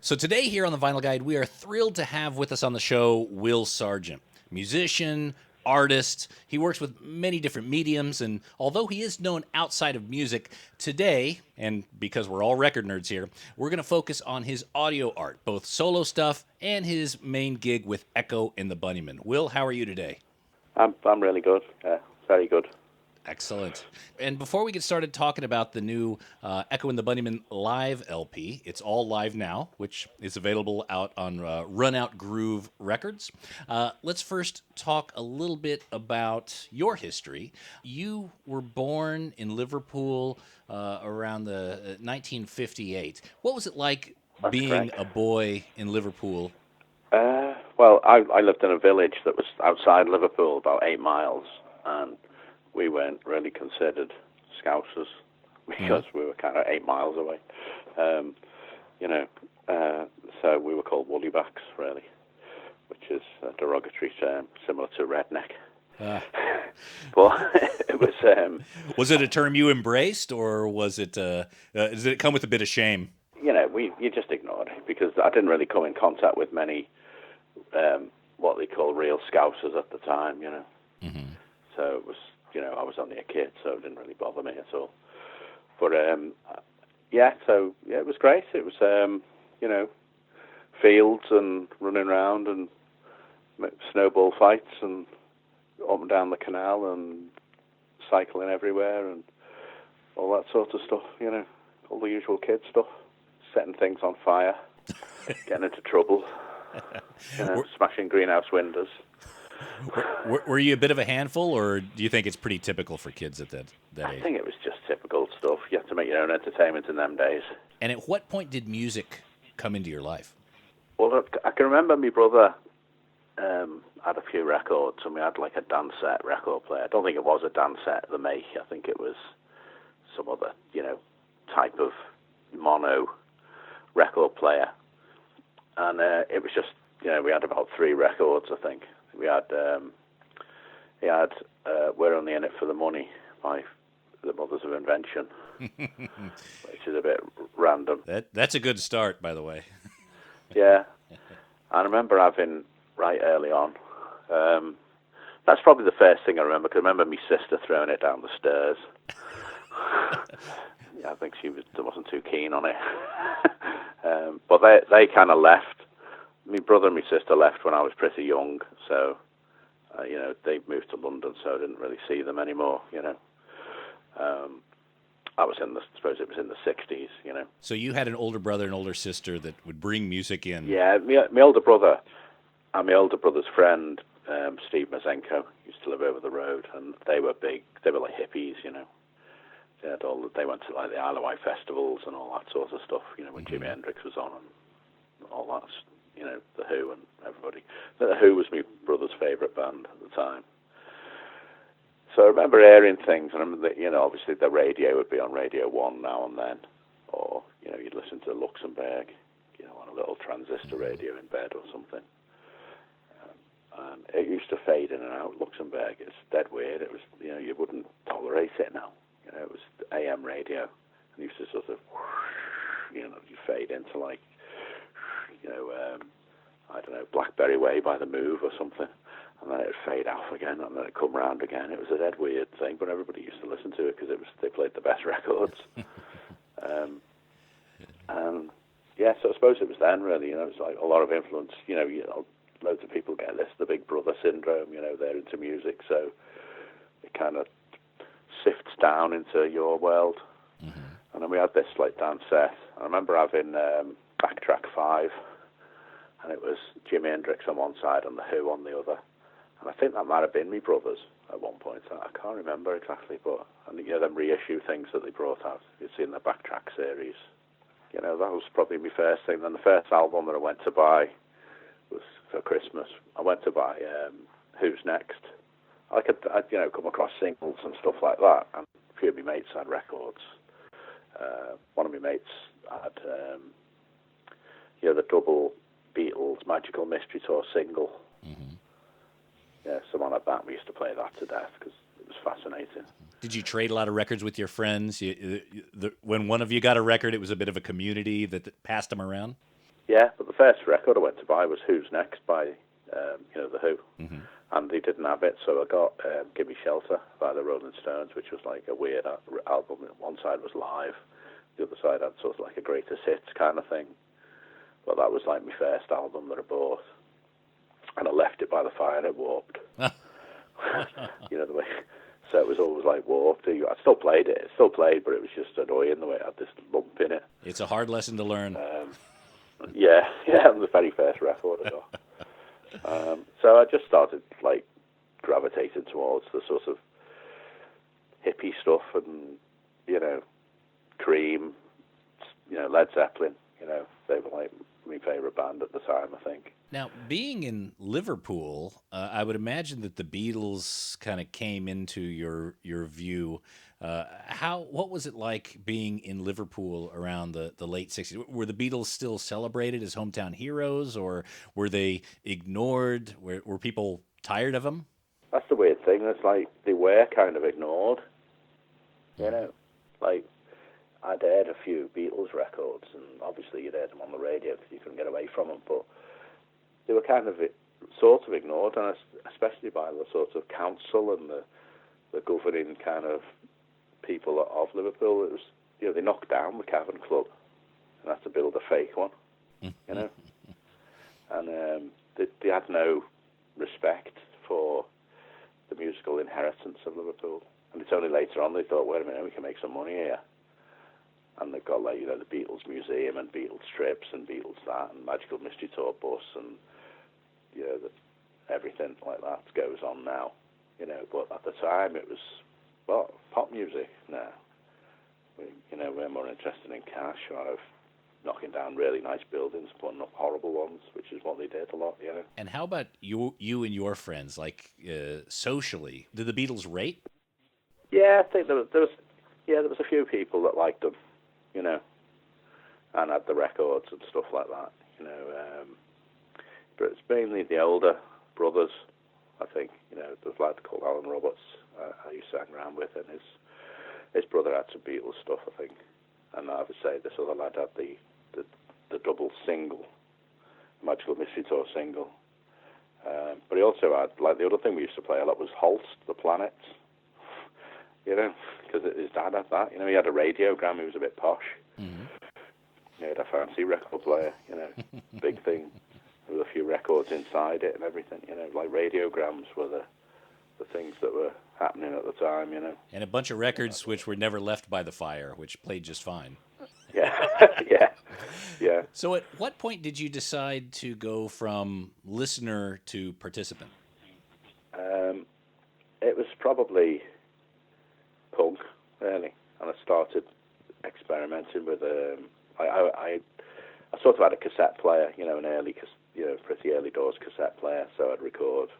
So today here on the Vinyl Guide, we are thrilled to have with us on the show Will Sargent, musician, artist. He works with many different mediums, and although he is known outside of music, today, and because we're all record nerds here, we're going to focus on his audio art, both solo stuff and his main gig with Echo and the Bunnymen. Will, how are you today? I'm really good. Very good. Excellent. And before we get started talking about the new Echo and the Bunnymen live LP, it's all live now, which is available out on Run Out Groove Records. Let's first talk a little bit about your history. You were born in Liverpool around the 1958. What was it like being a boy in Liverpool? Well, I lived in a village that was outside Liverpool, about 8 miles, and we weren't really considered Scousers because we were kind of 8 miles away. So we were called Woolly-backs, really, which is a derogatory term, similar to redneck. But it was... was it a term you embraced, or was it? Did it come with a bit of shame? You just ignored it, because I didn't really come in contact with many what they call real Scousers at the time, Mm-hmm. So it was, I was only a kid, so it didn't really bother me at all. But, it was great. It was, fields and running around and snowball fights and up and down the canal and cycling everywhere and all that sort of stuff, all the usual kid stuff, setting things on fire, getting into trouble, smashing greenhouse windows. Were you a bit of a handful, or do you think it's pretty typical for kids at that age? I think it was just typical stuff. You had to make your own entertainment in them days. And at what point did music come into your life? Well, look, I can remember my brother had a few records, and we had like a dance set record player. I don't think it was a dance set, the make. I think it was some other, type of mono record player. And it was just, we had about 3 records, I think. We had, he had We're Only In It For The Money by the Mothers of Invention, which is a bit random. That's a good start, by the way. Yeah. I remember having, right early on, that's probably the first thing I remember, because I remember my sister throwing it down the stairs. Yeah, I think she wasn't too keen on it. But they kind of left. My brother and my sister left when I was pretty young, so, they moved to London, so I didn't really see them anymore, I suppose it was in the 60s, So you had an older brother and older sister that would bring music in. Yeah, my older brother and my older brother's friend, Steve Mazenko, used to live over the road, and they were like hippies, They went to like the Isle of Wight festivals and all that sort of stuff, when Jimi Hendrix was on and all that, The Who and everybody. The Who was my brother's favourite band at the time. So I remember hearing things, and I remember that, obviously the radio would be on Radio 1 now and then, or, you'd listen to Luxembourg, on a little transistor radio in bed or something. And it used to fade in and out. Luxembourg, it's dead weird. It was, you wouldn't tolerate it now. It was AM radio, and it used to sort of, you fade into like, I don't know, Blackberry Way by The Move or something, and then it'd fade off again, and then it'd come round again. It was a dead weird thing, but everybody used to listen to it because they played the best records. So I suppose it was then, really, it was like a lot of influence, loads of people get this, the Big Brother syndrome, they're into music, so it kind of sifts down into your world. Mm-hmm. And then we had this like dance set. I remember having Backtrack 5, and it was Jimi Hendrix on one side and The Who on the other. And I think that might have been me brothers at one point. I can't remember exactly, but I think them reissue things that they brought out. You'd seen the Backtrack series. That was probably my first thing. Then the first album that I went to buy was for Christmas. I went to buy Who's Next. I'd come across singles and stuff like that, and a few of my mates had records. One of my mates had, the double Beatles Magical Mystery Tour single. Mm-hmm. Yeah, someone like that. We used to play that to death because it was fascinating. Did you trade a lot of records with your friends? When one of you got a record, it was a bit of a community that passed them around? Yeah, but the first record I went to buy was Who's Next by, The Who. Mm-hmm. And they didn't have it, so I got Give Me Shelter by the Rolling Stones, which was like a weird album. One side was live, the other side had sort of like a greatest hits kind of thing. But that was like my first album that I bought. And I left it by the fire and it warped. The way. So it was always like warped. I still played it. It still played, but it was just annoying the way it had this lump in it. It's a hard lesson to learn. Yeah, it was the very first record I got. So I just started like gravitating towards the sort of hippie stuff and, Cream, Led Zeppelin, they were like my favourite band at the time, I think. Now, being in Liverpool, I would imagine that the Beatles kind of came into your view. What was it like being in Liverpool around the late 60s? Were the Beatles still celebrated as hometown heroes, or were they ignored? Were people tired of them? That's the weird thing. It's like they were kind of ignored, Like, I'd heard a few Beatles records, and obviously you'd heard them on the radio because you couldn't get away from them, but they were kind of sort of ignored, and especially by the sort of council and the governing kind of people of Liverpool. It was, they knocked down the Cavern Club and had to build a fake one, and they had no respect for the musical inheritance of Liverpool. And it's only later on they thought, wait a minute, we can make some money here. And they've got like, the Beatles Museum and Beatles Trips and Beatles that and Magical Mystery Tour Bus and, everything like that goes on now, But at the time it was, pop music now. We're more interested in cash or of knocking down really nice buildings, putting up horrible ones, which is what they did a lot, And how about you and your friends, like socially? Did the Beatles rate? Yeah, I think there was a few people that liked them, and had the records and stuff like that, but it's mainly the older brothers, I think. There's a lad called Alan Roberts I used to hang around with, and his brother had some Beatles stuff, I think, and I would say this other lad had the double single, Magical Mystery Tour single, but he also had, like, the other thing we used to play a lot was Holst, the Planets, because his dad had that. He had a radiogram. He was a bit posh. Mm-hmm. He had a fancy record player, big thing with a few records inside it and everything. Like radiograms were the things that were happening at the time. And a bunch of records which were never left by the fire, which played just fine. Yeah, yeah. So at what point did you decide to go from listener to participant? It was probably punk, really, and I started experimenting with. I sort of had a cassette player, an early, pretty early doors cassette player. So I'd record.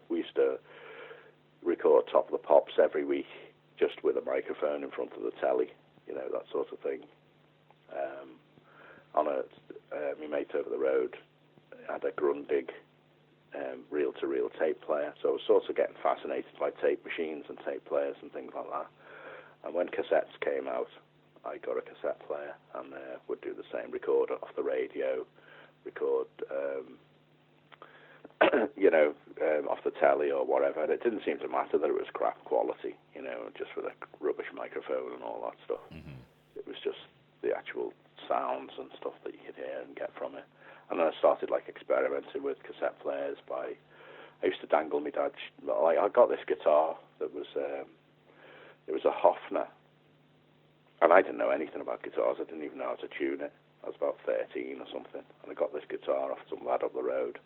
We used to record Top of the Pops every week, just with a microphone in front of the telly, that sort of thing. On my mate over the road had a Grundig reel-to-reel tape player, so I was sort of getting fascinated by tape machines and tape players and things like that. And when cassettes came out, I got a cassette player and would do the same, record off the radio, record off the telly or whatever. And it didn't seem to matter that it was crap quality, just with a rubbish microphone and all that stuff. Mm-hmm. It was just the actual sounds and stuff that you could hear and get from it. And then I started like experimenting with cassette players. I used to dangle my dad. I got this guitar that was it was a Hofner, and I didn't know anything about guitars. I didn't even know how to tune it. I was about 13 or something, and I got this guitar off some lad up the road,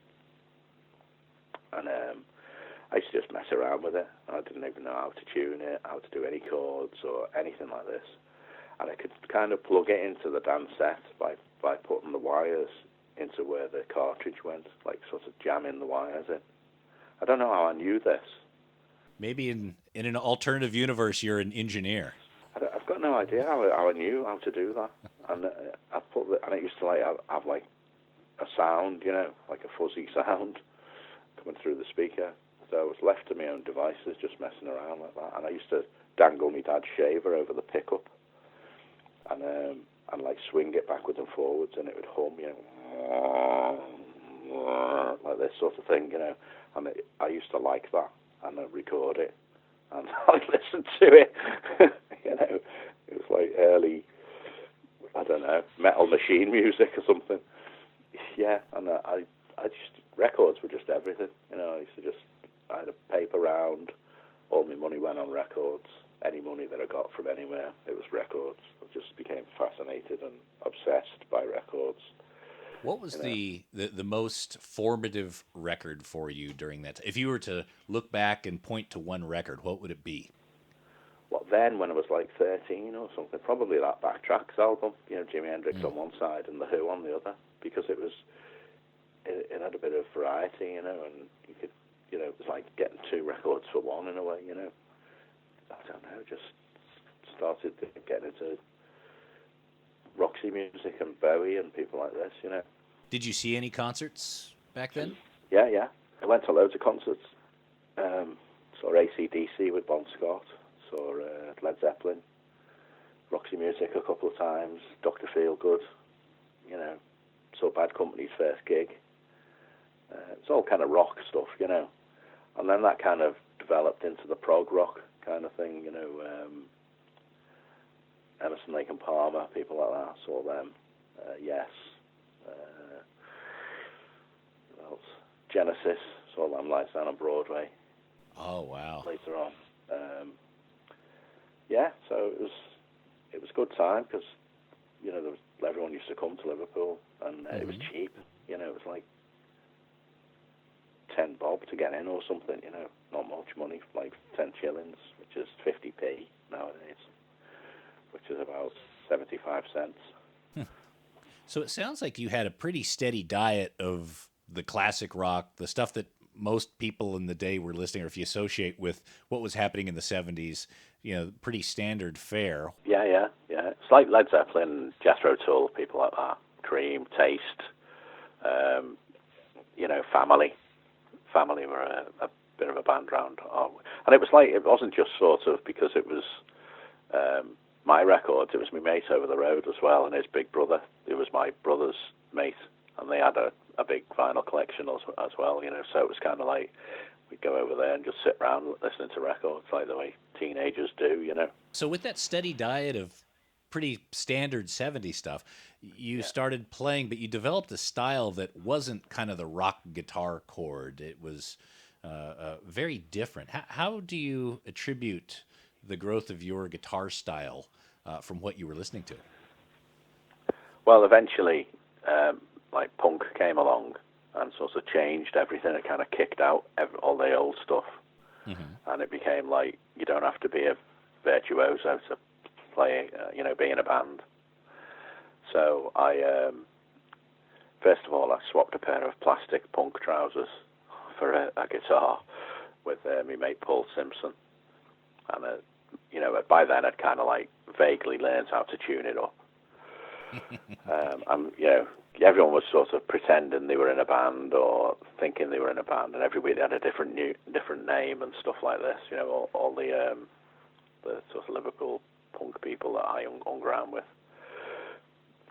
and I used to just mess around with it. And I didn't even know how to tune it, how to do any chords or anything like this. And I could kind of plug it into the dance set by putting the wires into where the cartridge went, like sort of jamming the wires in. I don't know how I knew this. Maybe in an alternative universe, you're an engineer. I've got no idea how I knew how to do that. And and it used to have like a sound, like a fuzzy sound coming through the speaker. So I was left to my own devices, just messing around like that. And I used to dangle my dad's shaver over the pickup. And and like swing it backwards and forwards, and it would hum, like this sort of thing, And I used to like that, and I'd record it, and I'd listen to it. It was like early, I don't know, Metal Machine music or something. Yeah, and I just, records were just everything. I had a paper round. All my money went on records. Any money that I got from anywhere, it was records. I just became fascinated and obsessed by records. What was the most formative record for you during that? If you were to look back and point to one record, what would it be? Well, then when I was like 13 or something, probably that Backtracks album, Jimi Hendrix on one side and The Who on the other, because it had a bit of variety, and you could, it was like getting two records for one in a way, I don't know, just started getting into Roxy music and Bowie and people like this, Did you see any concerts back then? Yeah. I went to loads of concerts. Saw AC/DC with Bon Scott, saw Led Zeppelin, Roxy Music a couple of times, Dr. Feelgood, saw Bad Company's first gig. It's all kind of rock stuff, And then that kind of developed into the prog rock kind of thing, Emerson, Lake and Palmer, people like that, saw them. Yes. What else? Genesis, saw them Lights Down on Broadway. Oh, wow. Later on. So it was a good time because, everyone used to come to Liverpool, and it was cheap. It was like 10 bob to get in or something, not much money, like 10 shillings, which is 50p nowadays, which is about 75 cents. So it sounds like you had a pretty steady diet of the classic rock, the stuff that most people in the day were listening, or if you associate with what was happening in the 70s, pretty standard fare. Yeah. It's like Led Zeppelin, Jethro Tull, people like that, Cream, Taste, Family. Family were a bit of a band round. And it wasn't just sort of because it was my records, it was my mate over the road as well, and his big brother, who was my brother's mate, and they had a big vinyl collection as well, so it was kind of like we'd go over there and just sit around listening to records like the way teenagers do, So with that steady diet of pretty standard 70s stuff, you started playing, but you developed a style that wasn't kind of the rock guitar chord. It was very different. How do you attribute the growth of your guitar style from what you were listening to? Well, eventually, like punk came along and sort of changed everything. It kind of kicked out all the old stuff, and it became like you don't have to be a virtuoso to play, be in a band. So I, first of all, I swapped a pair of plastic punk trousers for a guitar with my mate Paul Simpson, and by then I'd kind of like vaguely learned how to tune it up. Everyone was sort of pretending they were in a band or thinking they were in a band, and everybody had a different name and stuff like this. All the sort of Liverpool punk people that I hung around with.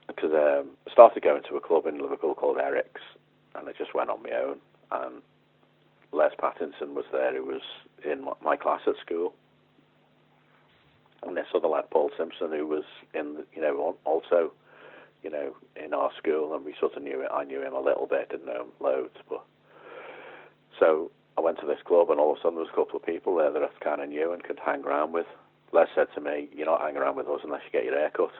Because I started going to a club in Liverpool called Eric's, and I just went on my own. And Les Pattinson was there, who was in my class at school. And this other lad, Paul Simpson, who was also in our school, and we sort of knew it. I knew him a little bit, didn't know him loads, but so I went to this club, and all of a sudden there was a couple of people there that I kind of knew and could hang around with. Les said to me, "You're not hanging around with us unless you get your hair cut,"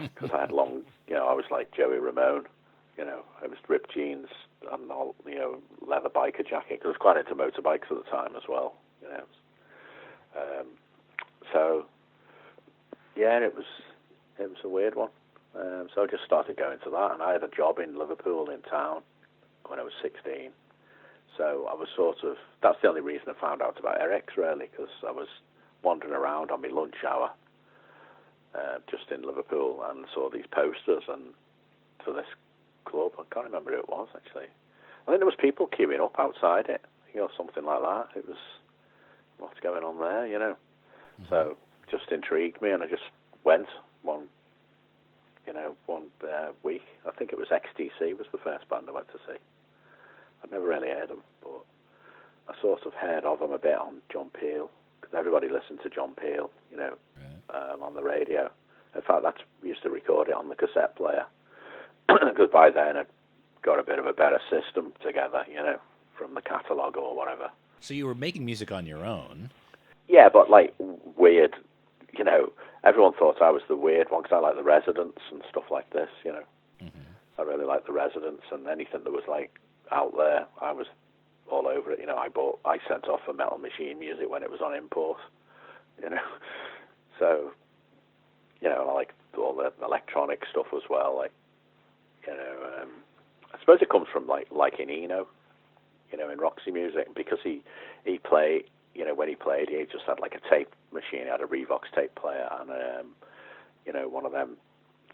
because I had long, I was like Joey Ramone, I was ripped jeans and all, leather biker jacket, because I was quite into motorbikes at the time as well, So yeah, it was a weird one. So I just started going to that, and I had a job in Liverpool in town when I was 16. So I was that's the only reason I found out about Eric's, really, because I was wandering around on my lunch hour just in Liverpool and saw these posters and for this club. I can't remember who it was, actually. I think there was people queuing up outside it, something like that. It was, what's going on there, So just intrigued me, and I just went one one week. I think it was XTC was the first band I went to see. I'd never really heard them, but I sort of heard of them a bit on John Peel, because everybody listened to John Peel, on the radio. In fact, we used to record it on the cassette player, because by then I'd got a bit of a better system together, from the catalogue or whatever. So you were making music on your own? Yeah, but like weird, everyone thought I was the weird one because I like the Residents and stuff like this, Mm-hmm. I really like the Residents, and anything that was like out there, I was all over it. I sent off for Metal Machine music when it was on import, So, I like all the electronic stuff as well. Like, I suppose it comes from like in Eno, in Roxy Music, because he played, when he played, he just had like a tape machine. He had a Revox tape player and, one of them,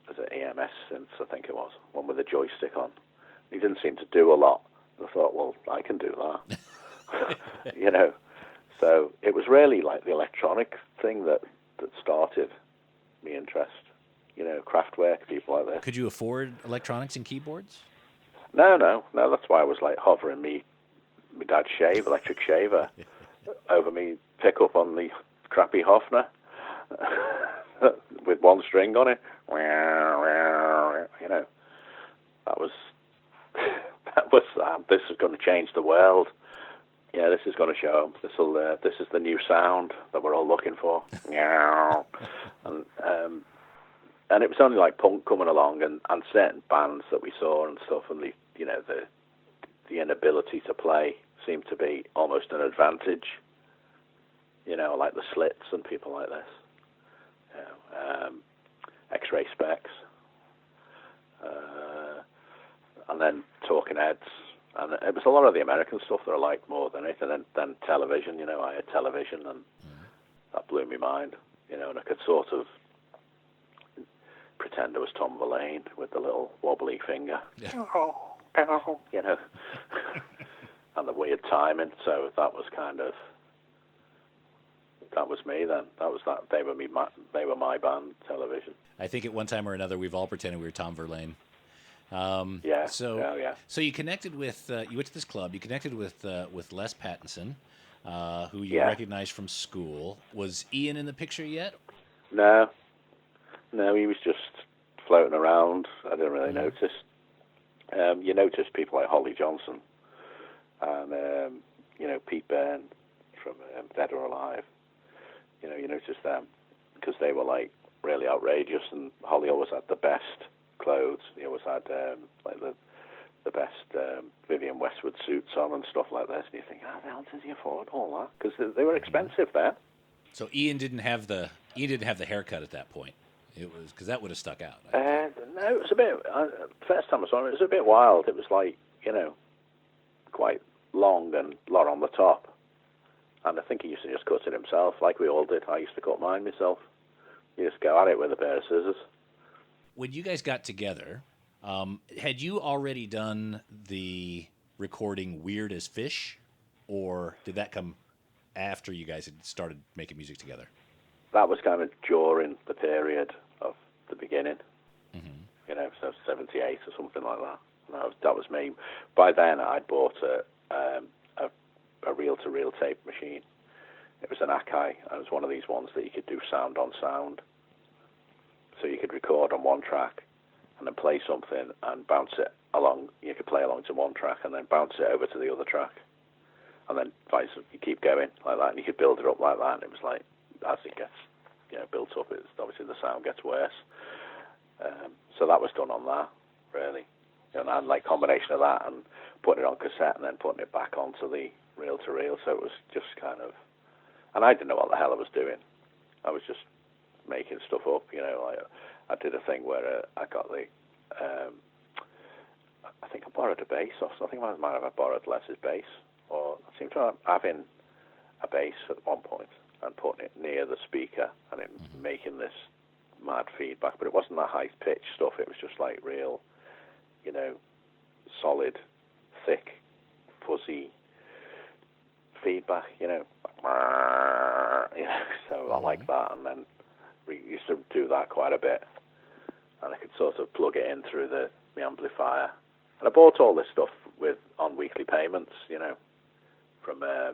was it EMS synths, I think it was, one with a joystick on. He didn't seem to do a lot. I thought, well, I can do that. So it was really like the electronic thing that started my interest. Kraftwerk, people like that. Could you afford electronics and keyboards? No. That's why I was like hovering my dad's electric shaver, over me pickup on the crappy Hofner with one string on it. That was this is going to change the world. Yeah, this is going to show them. This is the new sound that we're all looking for. And it was only like punk coming along and certain bands that we saw and stuff, and the inability to play seemed to be almost an advantage. Like the Slits and people like this. X-Ray Specs. And then Talking Heads. And it was a lot of the American stuff that I liked more than anything. And then Television, I had Television, and that blew my mind. And I could sort of pretend I was Tom Verlaine with the little wobbly finger. Yeah. And the weird timing. So that was me then. That was that. They were my band, Television. I think at one time or another we've all pretended we were Tom Verlaine. Yeah. So you connected with you went to this club. You connected with Les Pattinson, who you recognized from school. Was Ian in the picture yet? No, he was just floating around. I didn't really notice. You notice people like Holly Johnson and Pete Byrne from Dead or Alive. You notice them because they were like really outrageous, and Holly always had the best clothes. He always had like the best Vivienne Westwood suits on and stuff like this. And you think, how the hell does he afford all that? Because they were expensive then. So Ian didn't have the haircut at that point. It was because that would have stuck out. No, it was a bit. First time I saw him, it was a bit wild. It was like quite long and a lot on the top. And I think he used to just cut it himself, like we all did. I used to cut mine myself. You just go at it with a pair of scissors. When you guys got together, had you already done the recording Weird as Fish, or did that come after you guys had started making music together? That was kind of during the period of the beginning, so 78 or something like that. And that was me. By then, I'd bought a reel-to-reel tape machine. It was an Akai, and it was one of these ones that you could do sound on sound. So you could record on one track and then play something and bounce it along. You could play along to one track and then bounce it over to the other track. And then you keep going like that, and you could build it up like that. And it was like, as it gets built up, it's obviously the sound gets worse. So that was done on that, really. And I had like combination of that and putting it on cassette and then putting it back onto the reel-to-reel. So it was just kind of... And I didn't know what the hell I was doing. I was just making stuff up, I did a thing where I got the... I think I borrowed a bass or something. I might have borrowed Les's bass. Or I seem to having a bass at one point and putting it near the speaker and it making this mad feedback. But it wasn't that high-pitched stuff. It was just like real, solid, thick, fuzzy feedback, So I like that. And then we used to do that quite a bit. And I could sort of plug it in through the amplifier. And I bought all this stuff on weekly payments, from my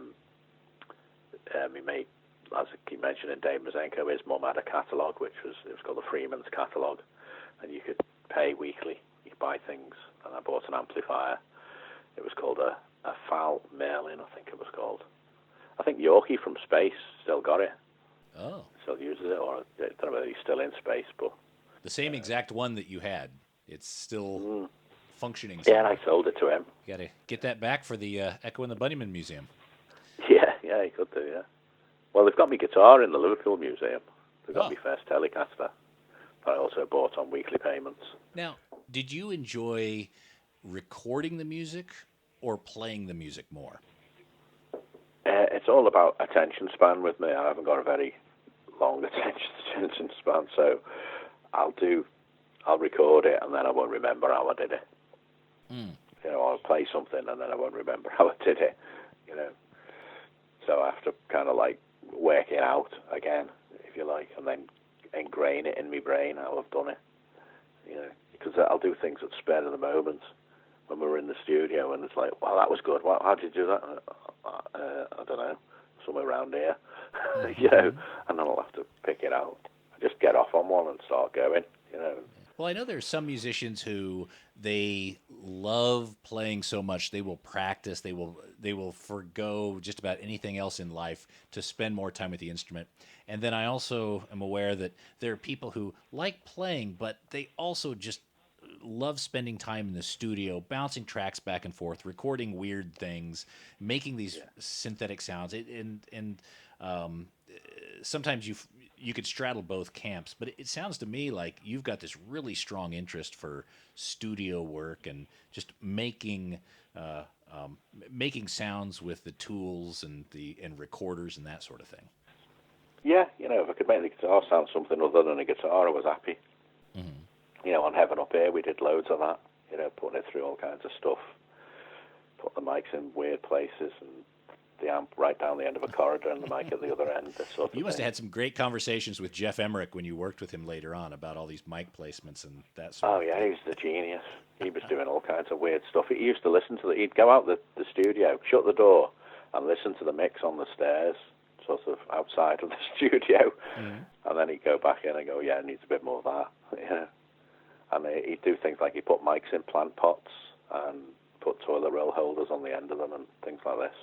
mate, as I keep mentioning, Dave Mazenko. His mum had a catalogue, it was called the Freeman's catalogue, and you could pay weekly. You could buy things, and I bought an amplifier. It was called a Fal Merlin, I think it was called. I think Yorkie from Space still got it. Oh. Still uses it, or I don't know whether he's still in space, but... The same exact one that you had. It's still functioning. Yeah, and I sold it to him. You got to get that back for the Echo and the Bunnymen Museum. Yeah, he could do, yeah. Well, they've got my guitar in the Liverpool Museum. They've got my first Telecaster that I also bought on weekly payments. Now, did you enjoy recording the music or playing the music more? It's all about attention span with me. I haven't got a very long attention span, so I'll record it and then I won't remember how I did it. I'll play something and then I won't remember how I did it. So I have to kind of like work it out again, if you like, and then ingrain it in my brain how I've done it. Because I'll do things at spur of the moment when we're in the studio, and it's like, wow, that was good. How did you do that? I don't know, somewhere around here, and then I'll have to pick it out. I just get off on one and start going, Well, I know there's some musicians who they love playing so much they will practice, they will forgo just about anything else in life to spend more time with the instrument. And then I also am aware that there are people who like playing, but they also just love spending time in the studio, bouncing tracks back and forth, recording weird things, making these synthetic sounds. Sometimes you could straddle both camps, but it sounds to me like you've got this really strong interest for studio work and just making sounds with the tools and recorders and that sort of thing. Yeah, if I could make the guitar sound something other than a guitar, I was happy. On Heaven Up Here, we did loads of that, putting it through all kinds of stuff, put the mics in weird places, and the amp right down the end of a corridor and the mic at the other end. You must have had some great conversations with Jeff Emmerich when you worked with him later on about all these mic placements and that sort of thing. Oh, yeah, he was the genius. He was doing all kinds of weird stuff. He used to listen to he'd go out the studio, shut the door, and listen to the mix on the stairs, sort of outside of the studio. And then he'd go back in and go, yeah, it needs a bit more of that. And he'd do things like he put mics in plant pots and put toilet roll holders on the end of them and things like this.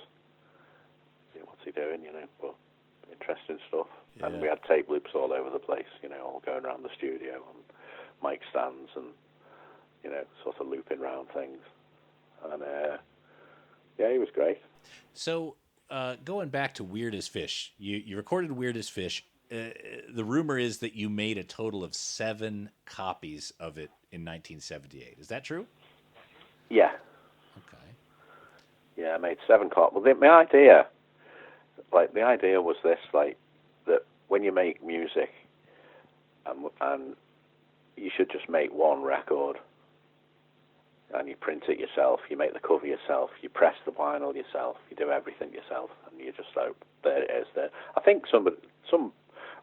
What's he doing, But interesting stuff. Yeah. And we had tape loops all over the place, all going around the studio and mic stands and, sort of looping around things. And, he was great. So, going back to Weird as Fish, you recorded Weird as Fish. The rumor is that you made a total of 7 copies of it in 1978. Is that true? Yeah. Okay. Yeah, I made 7 copies. Well, the idea was this, that when you make music, and you should just make one record, and you print it yourself, you make the cover yourself, you press the vinyl yourself, you do everything yourself, and you just hope, there it is. There. I think some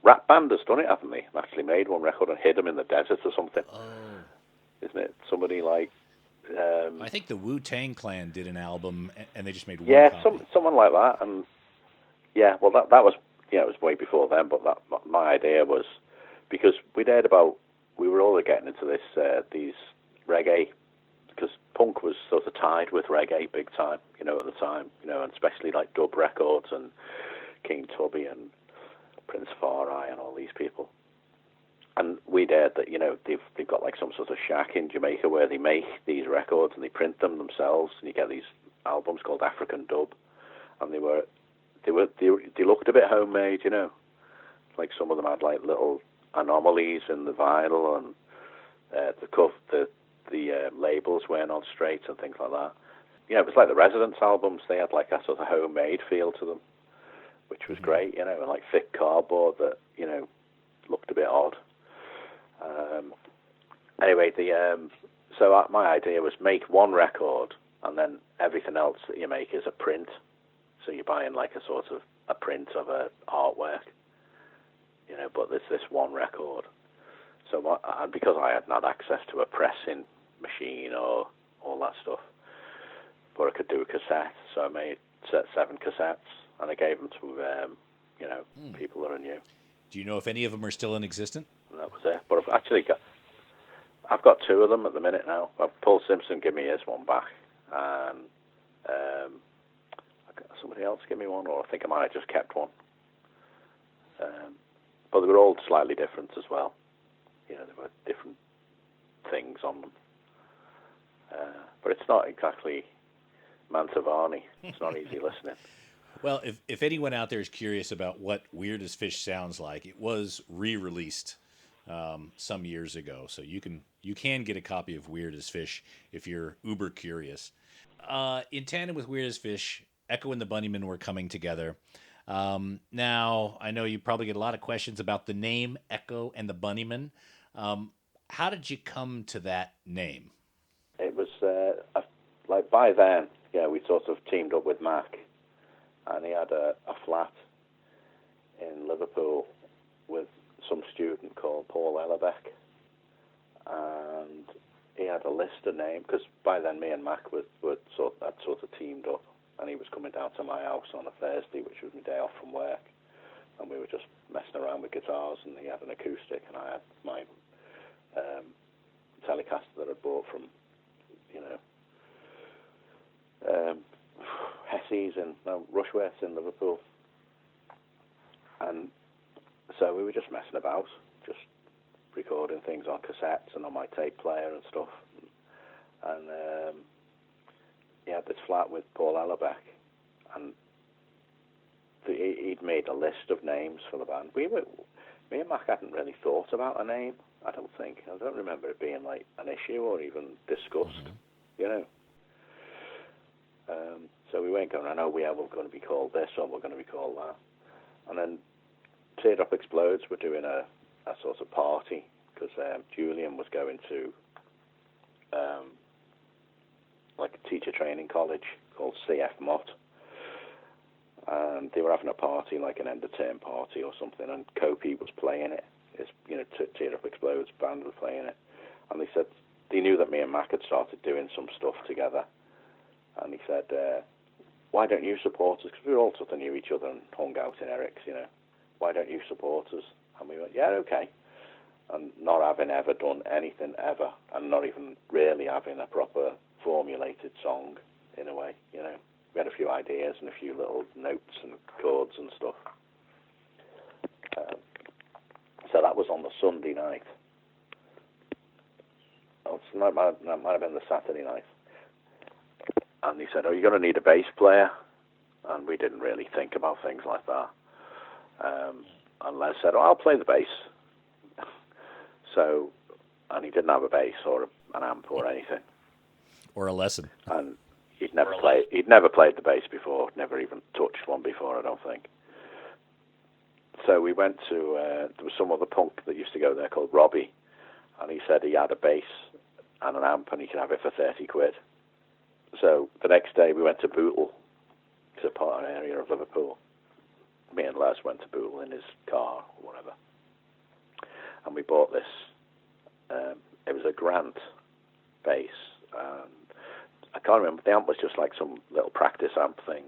rap band has done it, haven't they? Actually made one record and hid them in the desert or something. Oh. Isn't it? Somebody like... I think the Wu-Tang Clan did an album, and they just made one copy. Someone like that. And yeah, well, that was, it was way before then, but my idea was, because we were all getting into this, these reggae, because punk was sort of tied with reggae big time, at the time, and especially like dub records and King Tubby and Prince Far Eye and all these people. And we'd heard that, they've got like some sort of shack in Jamaica where they make these records and they print them themselves, and you get these albums called African Dub, and they looked a bit homemade, like some of them had like little anomalies in the vinyl, and the labels weren't on straight and things like that. It was like the Residents albums. They had like a sort of homemade feel to them, which was great, and like thick cardboard that, looked a bit odd. Anyway, so my idea was make one record, and then everything else that you make is a print. So you're buying like a sort of a print of a artwork, but there's this one record. So because I had not access to a pressing machine or all that stuff, but I could do a cassette, so I made 7 cassettes, and I gave them to people that I knew. Do you know if any of them are still in existence? And that was it. But I've got 2 of them at the minute now. Paul Simpson gave me his one back, and somebody else gave me one, or I think I might have just kept one. But they were all slightly different as well. There were different things on them. But it's not exactly Mantovani. It's not easy listening. Well, if anyone out there is curious about what Weird as Fish sounds like, it was re-released some years ago, so you can get a copy of Weird as Fish if you're uber curious. In tandem with Weird as Fish, Echo and the Bunnymen were coming together. Now, I know you probably get a lot of questions about the name Echo and the Bunnymen. How did you come to that name? It was like by then, we sort of teamed up with Mac, and he had a flat in Liverpool with some student called Paul Ellerbeck, and he had a list of names, because by then me and Mac had sort of teamed up, and he was coming down to my house on a Thursday, which was my day off from work, and we were just messing around with guitars, and he had an acoustic, and I had my Telecaster that I bought from, Hesse's and Rushworth's in Liverpool. And so we were just messing about, just recording things on cassettes and on my tape player and stuff. And he had this flat with Paul Ellerbeck, and he'd made a list of names for the band. Me and Mac hadn't really thought about a name, I don't think. I don't remember it being like an issue or even discussed, So we weren't going, I know we're going to be called this or we're going to be called that. And then Teardrop Explodes were doing a sort of party, because Julian was going to like a teacher training college called CF Mott, and they were having a party, like an end of term party or something, and Copy was playing it. Teardrop Explodes band was playing it, and they said they knew that me and Mac had started doing some stuff together, and he said, why don't you support us? Because we all sort of knew each other and hung out in Eric's, why don't you support us? And we went, yeah, okay. And not having ever done anything ever, and not even really having a proper formulated song in a way, We had a few ideas and a few little notes and chords and stuff. So that was on the Sunday night. That might have been the Saturday night. And he said, you're going to need a bass player. And we didn't really think about things like that. And Les said, I'll play the bass. So, and he didn't have a bass or an amp or anything. Or a lesson. And he'd never played the bass before, never even touched one before, I don't think. So we went to, there was some other punk that used to go there called Robbie, and he said he had a bass and an amp and he could have it for 30 quid. So the next day we went to Bootle, to a part of an area of Liverpool. Me and Les went to Bootle in his car or whatever, and we bought this, it was a Grant bass, and I can't remember, the amp was just like some little practice amp thing.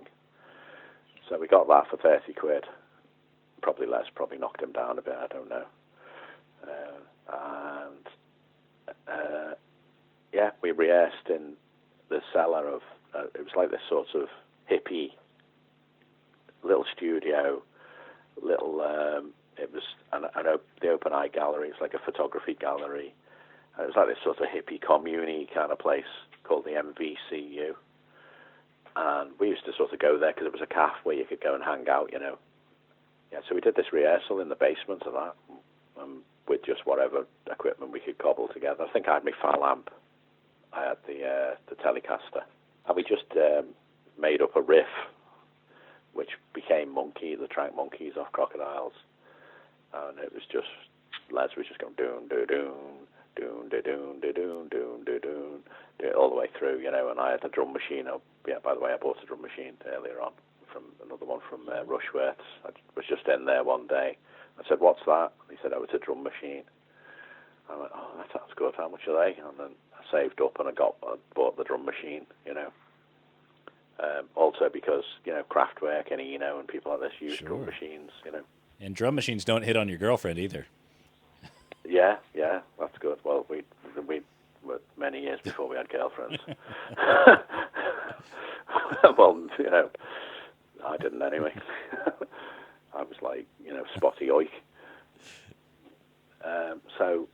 So we got that for 30 quid. Probably Les probably knocked him down a bit, I don't know. We rehearsed in the cellar of, it was like this sort of hippie little studio, it was the Open Eye Gallery, it's like a photography gallery. It was like this sort of hippie commune kind of place called the MVCU. And we used to sort of go there because it was a cafe where you could go and hang out, Yeah, so we did this rehearsal in the basement of that, with just whatever equipment we could cobble together. I think I had my FAL amp. I had the Telecaster. And we just made up a riff, which became Monkey, the track Monkeys off Crocodiles. And it was just, Les was just going doon, doon, doon, doon, doon, doon, doon, doon, doon, all the way through, and I had a drum machine. By the way, I bought a drum machine earlier on, from another one from Rushworth's. I was just in there one day. I said, what's that? He said, it's a drum machine. I went, oh, that sounds good. How much are they? And then I saved up and I bought the drum machine, you know. Also because, you know, Kraftwerk and Eno and people like this use drum machines, you know. And drum machines don't hit on your girlfriend either. Yeah, that's good. Well, we were many years before we had girlfriends. Well, you know, I didn't anyway. I was like, you know, spotty oik. So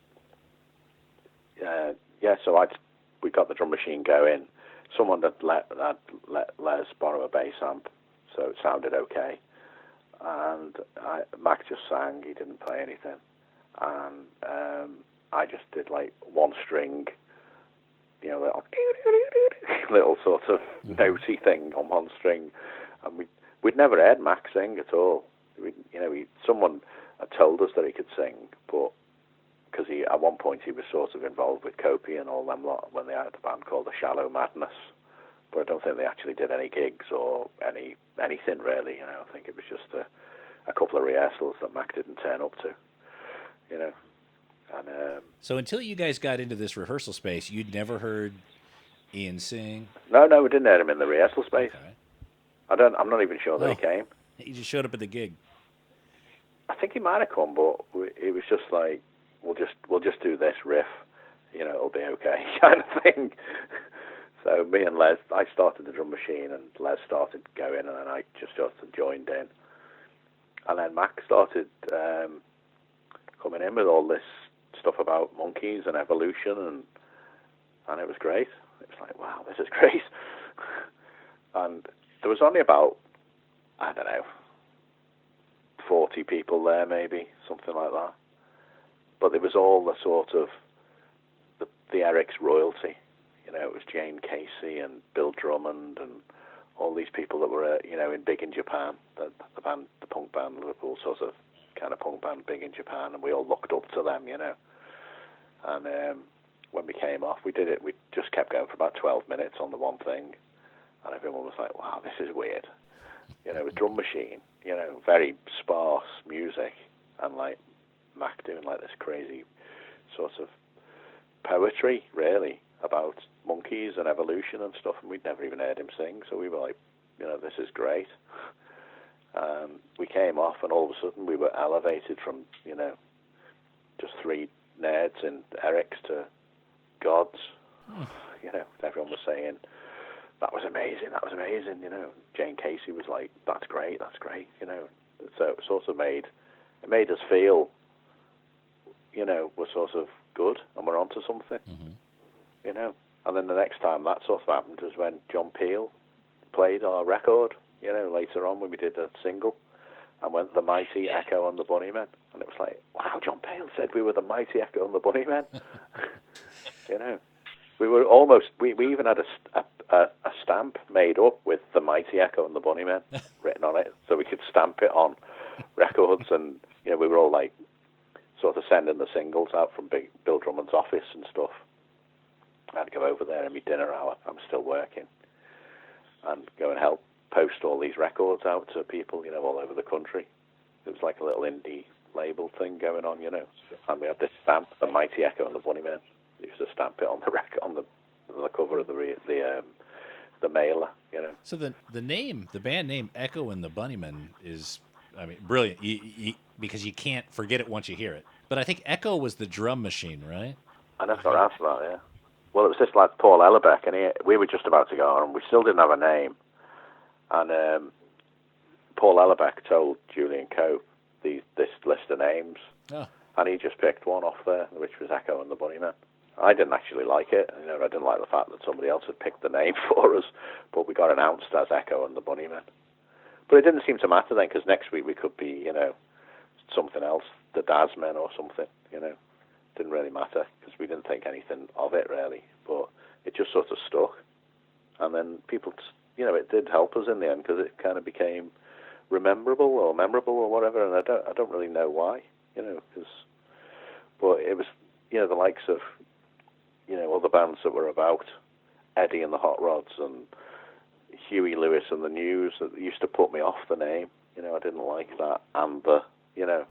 we got the drum machine going. Someone had let Les borrow a bass amp, so it sounded okay. And Mac just sang; he didn't play anything. And I just did like one string, you know, little sort of notey thing on one string. And we'd never heard Mac sing at all. Someone had told us that he could sing, but because at one point he was sort of involved with Copy and all them lot when they had a band called The Shallow Madness. But I don't think they actually did any gigs or anything really. You know, I think it was just a couple of rehearsals that Mac didn't turn up to. You know, and so until you guys got into this rehearsal space, you'd never heard Ian sing? No, we didn't hear him in the rehearsal space. Okay. I'm not even sure that he came. He just showed up at the gig. I think he might have come, but it was just like, we'll just do this riff, you know, it'll be okay, kind of thing. So me and Les, I started the drum machine, and Les started going, and then I just sort of joined in. And then Mac started coming in with all this stuff about monkeys and evolution, and it was great. It was like, wow, this is great. And there was only about, I don't know, 40 people there, maybe, something like that. But it was all the sort of the Eric's royalty. You know, it was Jane Casey and Bill Drummond and all these people that were, you know, big in Japan. The punk band, Liverpool sort of kind of punk band, big in Japan, and we all looked up to them, you know. And when we came off, we just kept going for about 12 minutes on the one thing, and everyone was like, wow, this is weird. You know, a drum machine, you know, very sparse music, and like Mac doing like this crazy sort of poetry, really, about monkeys and evolution and stuff, and we'd never even heard him sing, so we were like, you know, this is great. We came off, and all of a sudden we were elevated from, you know, just three nerds in Eric's to gods. You know, everyone was saying, that was amazing, you know. Jane Casey was like, that's great, you know. So it sort of made us feel, you know, we're sort of good and we're onto something, you know. And then the next time that sort of happened was when John Peel played our record, you know, later on when we did a single, and went the Mighty Echo and the Bunnymen. And it was like, wow, John Peel said we were the Mighty Echo and the Bunnymen. You know. We were almost, we even had a stamp made up with the Mighty Echo and the Bunnymen written on it, so we could stamp it on records. And, you know, we were all like sort of sending the singles out from Bill Drummond's office and stuff. I had to go over there in my dinner hour. I'm still working. And go and help post all these records out to people, you know, all over the country. It was like a little indie label thing going on, you know. And we had this stamp, the Mighty Echo and the Bunnymen. We used to stamp it on the on the cover of the mailer, you know. So the band name Echo and the Bunnymen is, I mean, brilliant. Because you can't forget it once you hear it. But I think Echo was the drum machine, right? I never asked that, yeah. Well, it was this lad, Paul Ellerbeck, and we were just about to go on, and we still didn't have a name. And Paul Ellerbeck told Julian Cope this list of names, and he just picked one off there, which was Echo and the Bunnymen. I didn't actually like it. You know, I didn't like the fact that somebody else had picked the name for us, but we got announced as Echo and the Bunnymen. But it didn't seem to matter then, because next week we could be, you know, something else, the Dasmen or something, you know. Didn't really matter, because we didn't think anything of it, really. But it just sort of stuck. And then people, you know, it did help us in the end, because it kind of became memorable or whatever, and I don't really know why, you know, but it was, you know, the likes of, you know, other bands that were about Eddie and the Hot Rods and Huey Lewis and the News that used to put me off the name. You know, I didn't like that. And you know.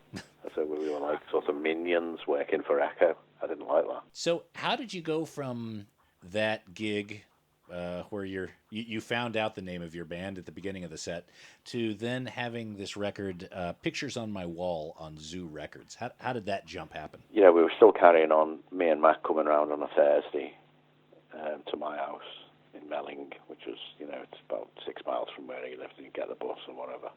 So we were like sort of minions working for Echo. I didn't like that. So how did you go from that gig where you found out the name of your band at the beginning of the set to then having this record, Pictures on My Wall, on Zoo Records? How did that jump happen? You know, we were still carrying on, me and Matt coming around on a Thursday to my house in Melling, which was, you know, it's about 6 miles from where he lived, and you get the bus or whatever.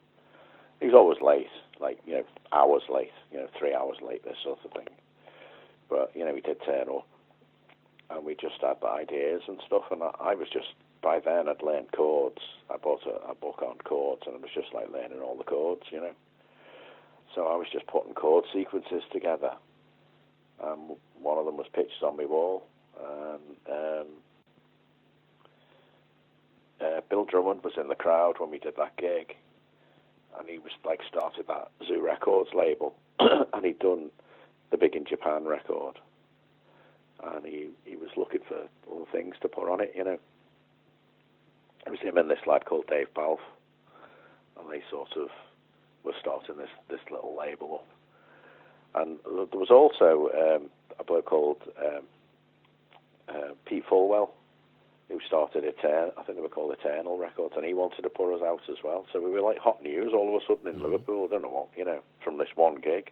He was always late, like, you know, hours late, you know, 3 hours late, this sort of thing. But, you know, he did turn up, and we just had the ideas and stuff, and I was just, by then I'd learned chords. I bought a book on chords, and it was just like learning all the chords, you know. So I was just putting chord sequences together. One of them was Pictures on My Wall. Bill Drummond was in the crowd when we did that gig, and he was like started that Zoo Records label, and he'd done the Big in Japan record, and he was looking for all the things to put on it, you know. It was him and this lad called Dave Balfe, and they sort of were starting this little label up. And there was also a bloke called Pete Fulwell, who started Eternal, I think they were called Eternal Records, and he wanted to put us out as well. So we were like hot news all of a sudden in Liverpool. I don't know what, you know, from this one gig.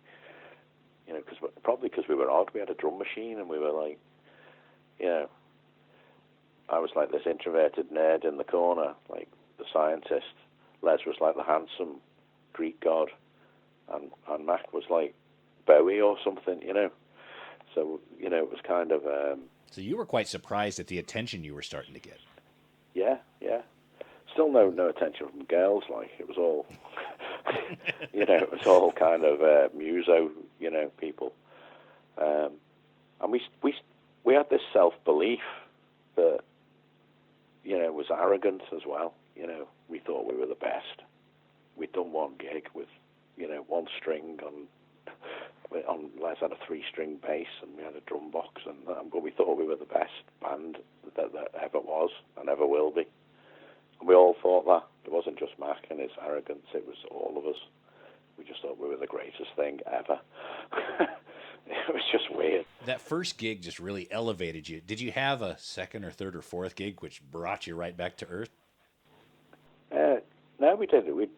You know, probably because we were odd. We had a drum machine, and we were like, you know, I was like this introverted nerd in the corner, like the scientist. Les was like the handsome Greek god, and Mac was like Bowie or something, you know. So, you know, it was kind of... So you were quite surprised at the attention you were starting to get. Yeah. Still no attention from girls, like, it was all... you know, it was all kind of muso, you know, people. And we had this self-belief that, you know, was arrogant as well. You know, we thought we were the best. We'd done one gig with, you know, one string on Les had a 3-string bass, and we had a drum box, but we thought we were the best band that ever was and ever will be. And we all thought that. It wasn't just Mac and his arrogance, it was all of us. We just thought we were the greatest thing ever. It was just weird. That first gig just really elevated you. Did you have a second or third or fourth gig which brought you right back to earth? No, we did. We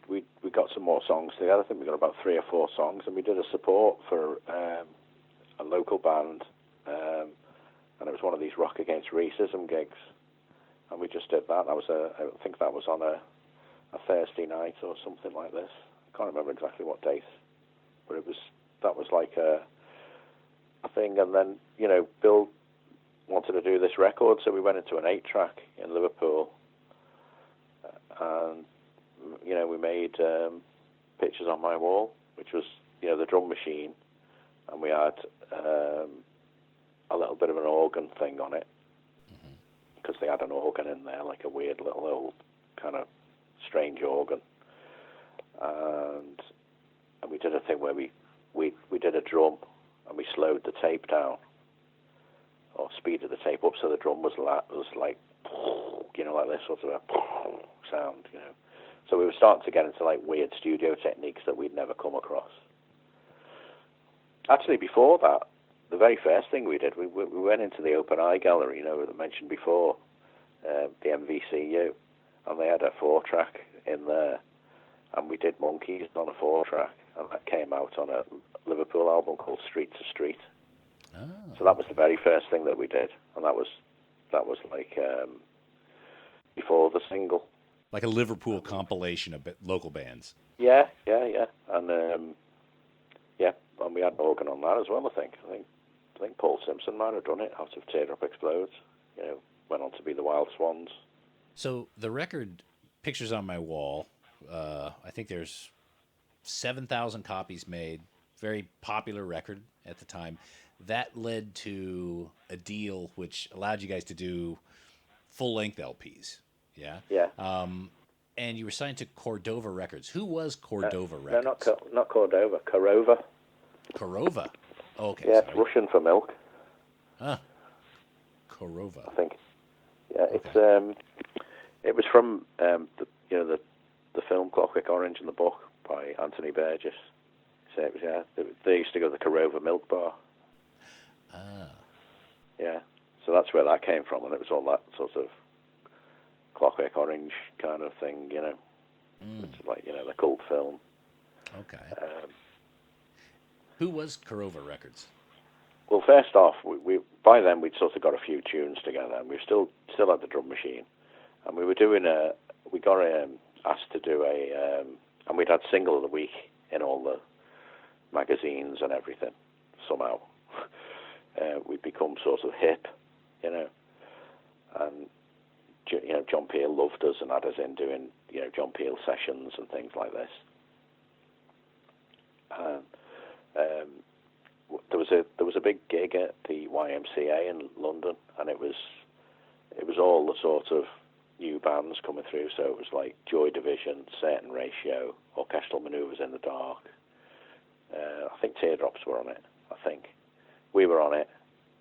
got some more songs together. I think we got about 3 or 4 songs, and we did a support for a local band, and it was one of these Rock Against Racism gigs, and we just did that. I think that was on a Thursday night or something like this. I can't remember exactly what date, but that was like a thing. And then, you know, Bill wanted to do this record, so we went into an 8-track in Liverpool, and, you know, we made Pictures on My Wall, which was, you know, the drum machine, and we had a little bit of an organ thing on it, because they had an organ in there, like a weird little old kind of strange organ, and we did a thing where we did a drum, and we slowed the tape down, or speeded the tape up, so the drum was like, you know, like this sort of a sound, you know. So we were starting to get into like weird studio techniques that we'd never come across. Actually, before that, the very first thing we did, we went into the Open Eye Gallery, you know, that I mentioned before, the MVCU, and they had a 4-track in there, and we did Monkeys on a 4-track, and that came out on a Liverpool album called Street to Street. Oh. So that was the very first thing that we did, and that was like before the single. Like a Liverpool compilation of local bands. Yeah, and and we had an organ on that as well. I think Paul Simpson might have done it out of Teardrop Explodes. You know, went on to be the Wild Swans. So the record Pictures on My Wall, I think there's 7,000 copies made. Very popular record at the time. That led to a deal which allowed you guys to do full-length LPs. Yeah. Yeah. And you were signed to Cordova Records. Who was Cordova Records? No, not Cordova. Korova. Korova. Oh, okay. Yeah, it's Russian for milk. Korova. I think. Yeah, okay. It was from the film Clockwork Orange in the book by Anthony Burgess. it was, yeah. They used to go to the Corova Milk Bar. Ah. Yeah. So that's where that came from, and it was all that sort of Clockwork Orange kind of thing, you know. It's like, you know, the cult film. Okay. Who was Corova Records? Well, first off, we by then we'd sort of got a few tunes together, and we still had the drum machine, and we were doing we got asked to do and we'd had Single of the Week in all the magazines and everything. Somehow, we'd become sort of hip, you know, and you know, John Peel loved us and had us in doing, you know, John Peel sessions and things like this. And there was a big gig at the YMCA in London, and it was all the sort of new bands coming through. So it was like Joy Division, Certain Ratio, Orchestral Manoeuvres in the Dark. I think Teardrops were on it. I think we were on it.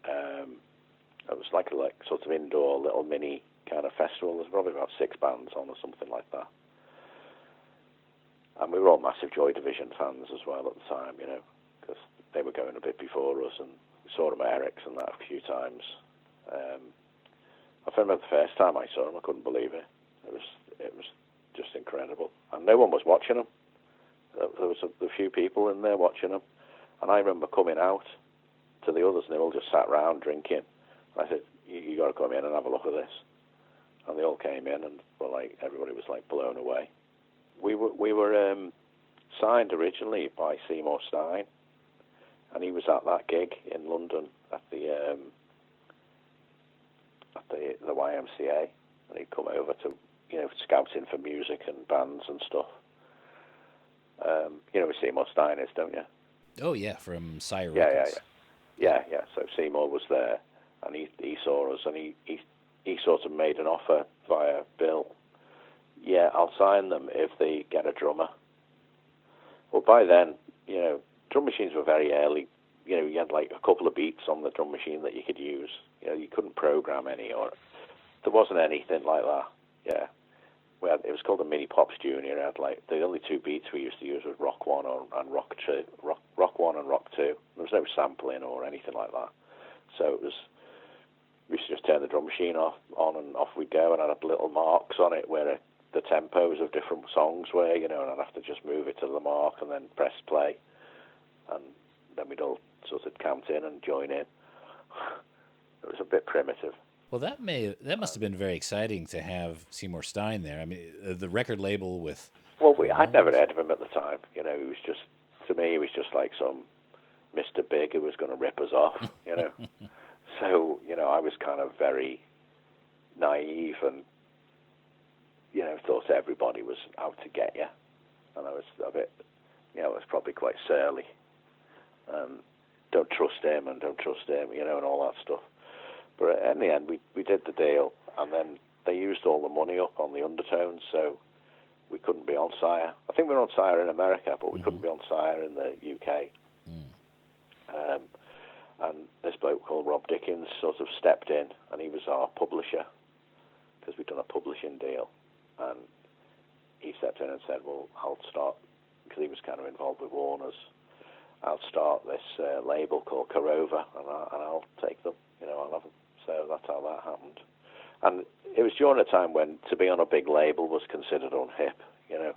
It was like sort of indoor little mini kind of festival. There's probably about 6 bands on or something like that. And we were all massive Joy Division fans as well at the time, you know, because they were going a bit before us, and we saw them at Eric's and that a few times. I remember the first time I saw them, I couldn't believe it. It was just incredible, and no one was watching them. There was a few people in there watching them, and I remember coming out to the others, and they all just sat round drinking. And I said, "You got to come in and have a look at this." And they all came in, and were like, everybody was like blown away. We were signed originally by Seymour Stein, and he was at that gig in London at the YMCA, and he'd come over to, you know, scouting for music and bands and stuff. You know who Seymour Stein is, don't you? Oh yeah, from Sire Yeah, Records. yeah. So Seymour was there, and he saw us, and he sort of made an offer via Bill. Yeah, I'll sign them if they get a drummer. Well, by then, you know, drum machines were very early. You know, you had like a couple of beats on the drum machine that you could use. You know, you couldn't program any, or there wasn't anything like that. Yeah, it was called the Mini Pops Junior. It had like the only 2 beats we used to use was Rock 1 and Rock 2. Rock 1 and Rock 2. There was no sampling or anything like that. So we used to just turn the drum machine on and off we'd go, and I'd have little marks on it where the tempos of different songs were, you know, and I'd have to just move it to the mark and then press play, and then we'd all sort of count in and join in. It was a bit primitive. Well, that must have been very exciting to have Seymour Stein there. I mean, the record label with. Well, I'd never heard of him at the time. You know, to me, he was just like some Mr. Big who was going to rip us off, you know. So, you know, I was kind of very naive and, you know, thought everybody was out to get you. And I was a bit, you know, I was probably quite surly. Don't trust him, you know, and all that stuff. But in the end, we did the deal, and then they used all the money up on the Undertones, so we couldn't be on Sire. I think we were on Sire in America, but we couldn't be on Sire in the UK. And this bloke called Rob Dickens sort of stepped in, and he was our publisher, because we'd done a publishing deal. And he stepped in and said, well, I'll start, because he was kind of involved with Warner's, I'll start this label called Corova, and I'll take them, you know, I'll have them. So that's how that happened. And it was during a time when to be on a big label was considered unhip, you know,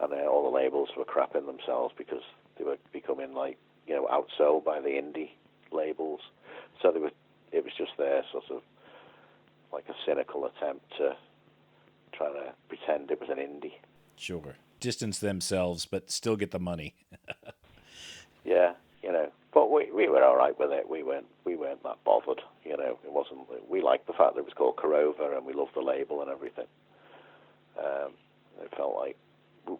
and all the labels were crapping themselves because they were becoming like, you know, outsold by the indie labels. So it was just their sort of like a cynical attempt to try to pretend it was an indie. Sure. Distance themselves, but still get the money. Yeah, you know, but we were all right with it. We weren't that bothered, you know. It wasn't. We liked the fact that it was called Corova, and we loved the label and everything. It felt like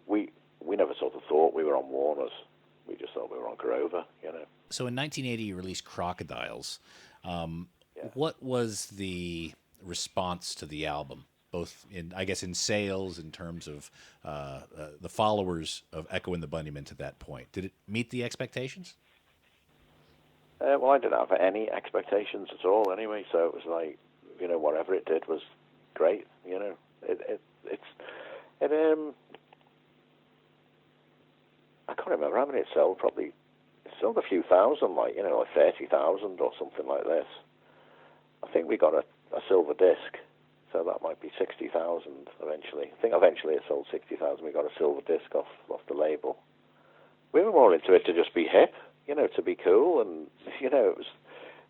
we never sort of thought we were on Warner's. We just thought we were on Corova, you know. So in 1980, you released Crocodiles. What was the response to the album? Both in sales, in terms of the followers of Echo and the Bunnymen to that point. Did it meet the expectations? Well, I didn't have any expectations at all anyway, so it was like, you know, whatever it did was great, you know. I can't remember how many it sold. Probably it sold a few thousand, like 30,000 or something like this. I think we got a silver disc, so that might be 60,000 eventually. I think eventually it sold 60,000. We got a silver disc off the label. We were more into it to just be hip, to be cool, and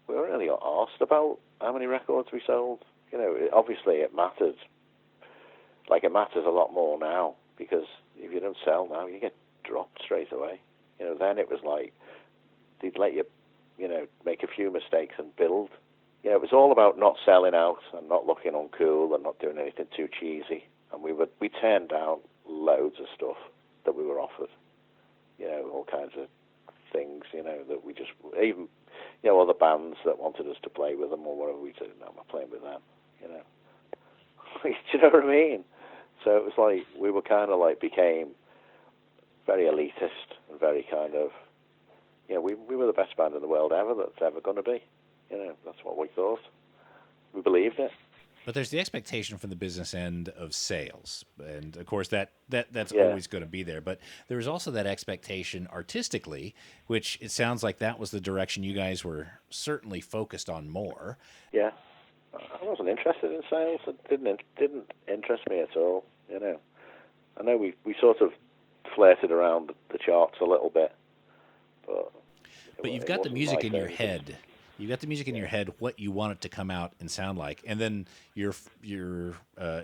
we weren't really asked about how many records we sold. Obviously it mattered. Like, it matters a lot more now, because if you don't sell now, you get dropped straight away. Then it was like they'd let you, make a few mistakes and build. It was all about not selling out and not looking uncool and not doing anything too cheesy. And we turned down loads of stuff that we were offered. All kinds of things, that we just, even, other bands that wanted us to play with them or whatever, we said, no, I'm not playing with them, Do you know what I mean? So it was like, we were kind of like, became very elitist and very kind of, we were the best band in the world ever that's ever going to be. That's what we thought. We believed it. But there's the expectation from the business end of sales, and of course that's always going to be there. But there was also that expectation artistically, which it sounds like that was the direction you guys were certainly focused on more. Yeah, I wasn't interested in sales. It didn't interest me at all. I know we sort of flirted around the charts a little bit, but you've got the music in your head. You got the music in your head, what you want it to come out and sound like, and then your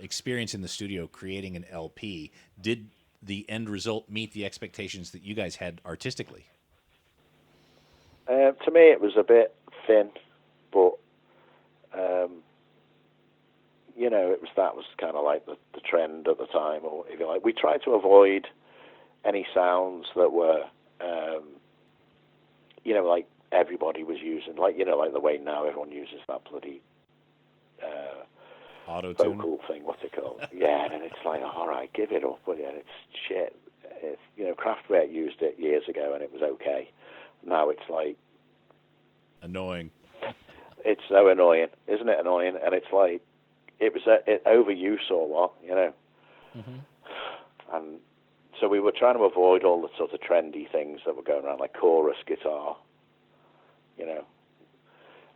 experience in the studio creating an LP. Did the end result meet the expectations that you guys had artistically? To me, it was a bit thin, but that was kind of like the trend at the time, or if you like. We tried to avoid any sounds that were, like everybody was using, like the way now everyone uses that bloody auto-tune vocal thing. What's it called? Yeah, and it's like, all right, give it up, will you? It's shit. It's, Kraftwerk used it years ago, and it was okay. Now it's like annoying. It's so annoying, isn't it? Annoying, and it's like it was overuse or what, Mm-hmm. And so we were trying to avoid all the sort of trendy things that were going around, like chorus guitar.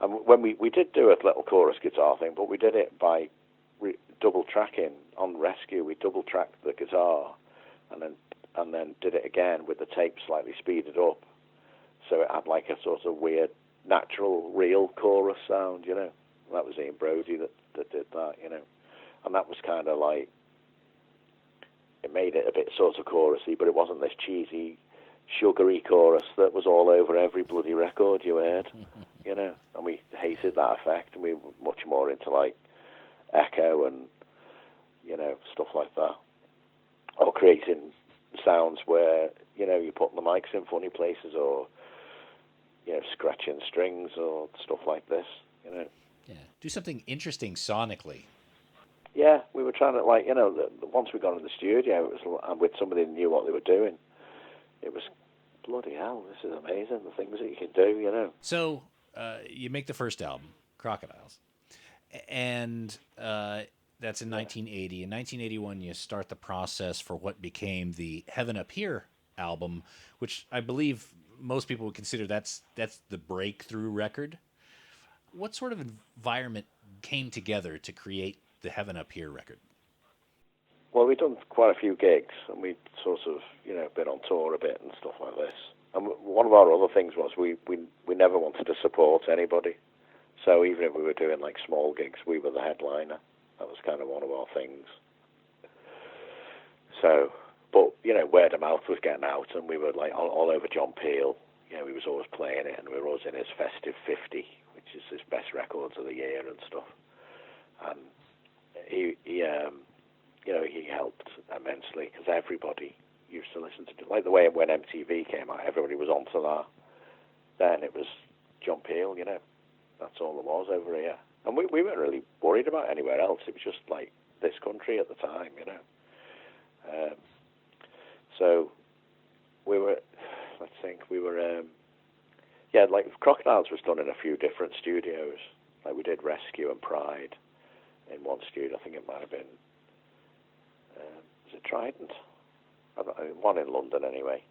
And when we did do a little chorus guitar thing, but we did it by double tracking on Rescue. We double tracked the guitar, and then did it again with the tape slightly speeded up, so it had like a sort of weird, natural, real chorus sound. That was Ian Brody that did that. And that was kind of like, it made it a bit sort of chorusy, but it wasn't this cheesy, sugary chorus that was all over every bloody record you heard, and we hated that effect, and we were much more into like echo and stuff like that, or creating sounds where you're putting the mics in funny places, or scratching strings or stuff like this. Yeah, do something interesting sonically. Yeah, we were trying to, like, once we got in the studio, it was, and with somebody who knew what they were doing, it was, bloody hell, this is amazing, the things that you can do, So, you make the first album, Crocodiles, and that's in 1980. In 1981, you start the process for what became the Heaven Up Here album, which I believe most people would consider that's the breakthrough record. What sort of environment came together to create the Heaven Up Here record? Well, we'd done quite a few gigs, and we'd sort of, been on tour a bit and stuff like this. And one of our other things was we never wanted to support anybody. So even if we were doing like small gigs, we were the headliner. That was kind of one of our things. So, but, word of mouth was getting out, and we were like all over John Peel. He was always playing it, and we were always in his Festive 50, which is his best records of the year and stuff. And he helped immensely, because everybody used to listen to it. Like the way when MTV came out, everybody was onto that. Then it was John Peel, That's all there was over here. And we weren't really worried about anywhere else. It was just like this country at the time, So we were, like Crocodiles was done in a few different studios. Like we did Rescue and Pride in one studio. I think it might have been, was it Trident? One in London anyway.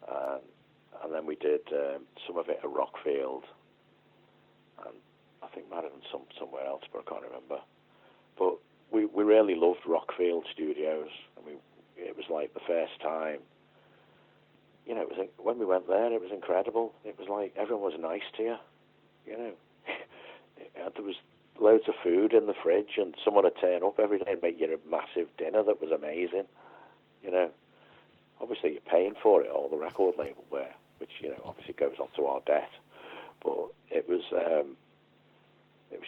and then we did some of it at Rockfield, and I think might have done somewhere else, but I can't remember. But we really loved Rockfield Studios. It was like the first time. You know, when we went there, it was incredible. It was like everyone was nice to you. You know, there was loads of food in the fridge, and someone would turn up every day and make you a massive dinner that was amazing. You know, obviously you're paying for it, all the record label were, which, you know, obviously goes on to our debt. But it was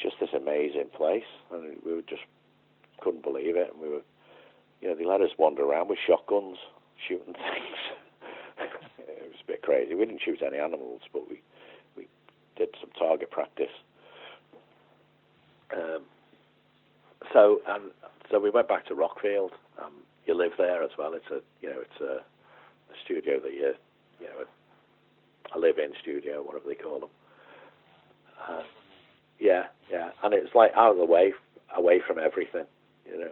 just this amazing place, and we just couldn't believe it. And we were, you know, they let us wander around with shotguns, shooting things. It was a bit crazy. We didn't shoot any animals, but we did some target practice. So we went back to Rockfield. You live there as well. It's a studio that a live-in studio, whatever they call them. Yeah, and it's like out of the way, away from everything. You know,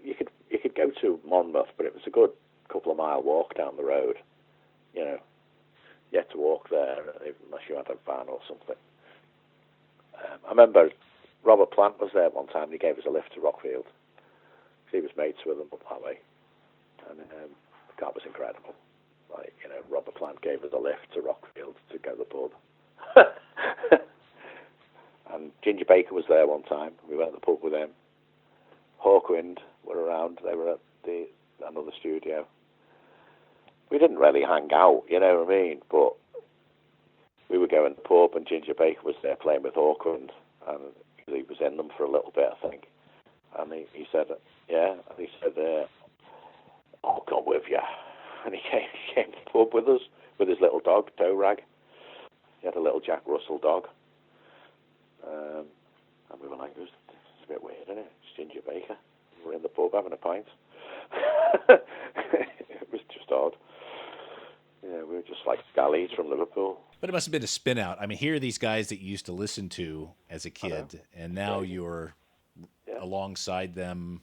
you could go to Monmouth, but it was a good couple of mile walk down the road. You know, you had to walk there unless you had a van or something. I remember Robert Plant was there one time. He gave us a lift to Rockfield. He was mates with them up that way, and that was incredible. Like, you know, Robert Plant gave us a lift to Rockfield to go to the pub. And Ginger Baker was there one time. We went to the pub with him. Hawkwind were around. They were at another studio. We didn't really hang out, you know what I mean? But we would go in the pub, and Ginger Baker was there playing with Hawkwind, and he was in them for a little bit, I think. And he said, I'll come with you. And he came to the pub with us, with his little dog, Toe Rag. He had a little Jack Russell dog. And we were like, it's a bit weird, isn't it? It's Ginger Baker. We're in the pub having a pint. It was just odd. Yeah, we were just like galleys from Liverpool. But it must have been a spin out. I mean, here are these guys that you used to listen to as a kid, and now you're alongside them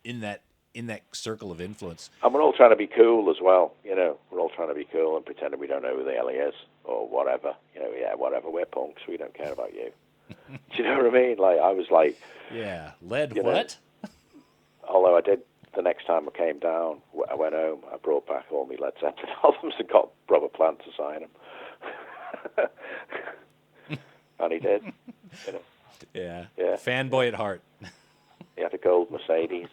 in that circle of influence. And we're all trying to be cool as well, you know. We're all trying to be cool and pretending we don't know who the hell he is or whatever. You know, whatever. We're punks. We don't care about you. Do you know what I mean? Like, I was like... Yeah. What? Although I did, the next time I came down, I went home, I brought back all my Led Zeppelin albums and got Robert Plant to sign them. And he did. You know. Yeah. Fanboy at heart. He had a gold Mercedes.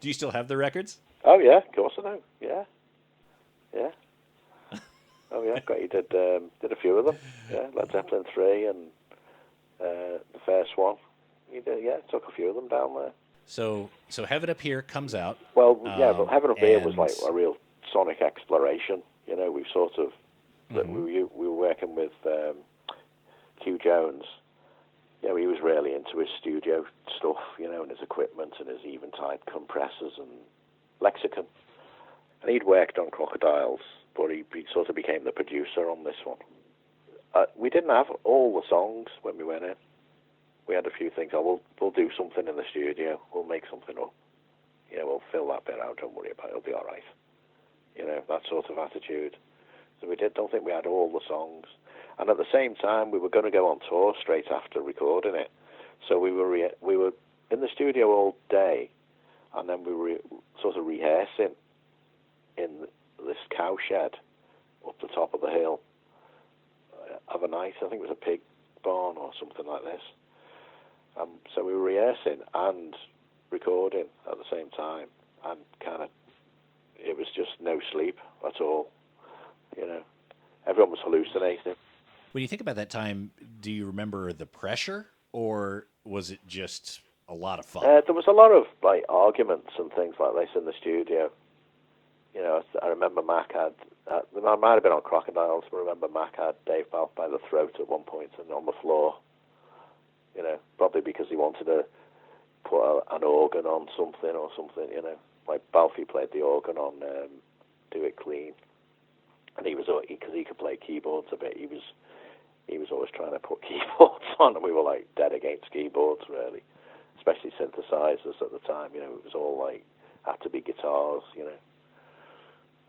Do you still have the records? Oh, yeah, of course I do. Yeah. Oh, yeah, he did a few of them. Yeah, Led Zeppelin 3 and the first one. He did, took a few of them down there. So Heaven Up Here comes out. Well, but Heaven Up Here was like a real sonic exploration. You know, we sort of, we were working with Q Jones. Yeah, he was really into his studio stuff, you know, and his equipment and his Eventide compressors and lexicon. And he'd worked on Crocodiles, but he sort of became the producer on this one. We didn't have all the songs when we went in. We had a few things. We'll do something in the studio. We'll make something up. You know, we'll fill that bit out. Don't worry about it. It'll be all right. You know, that sort of attitude. So don't think we had all the songs. And at the same time, we were going to go on tour straight after recording it. So we were in the studio all day, and then we were sort of rehearsing in this cow shed up the top of the hill of a night. I think it was a pig barn or something like this. So we were rehearsing and recording at the same time, and it was just no sleep at all. You know, everyone was hallucinating. When you think about that time, do you remember the pressure, or was it just a lot of fun? There was a lot of like arguments and things like this in the studio. You know, I remember Mac had, I might have been on Crocodiles, but I remember Mac had Dave Balfe by the throat at one point and on the floor. You know, probably because he wanted to put an organ on something or something, you know. Like Balfe played the organ on Do It Clean. And because he could play keyboards a bit, he was always trying to put keyboards on, and we were like dead against keyboards, really. Especially synthesizers at the time, you know, it was all like, had to be guitars, you know.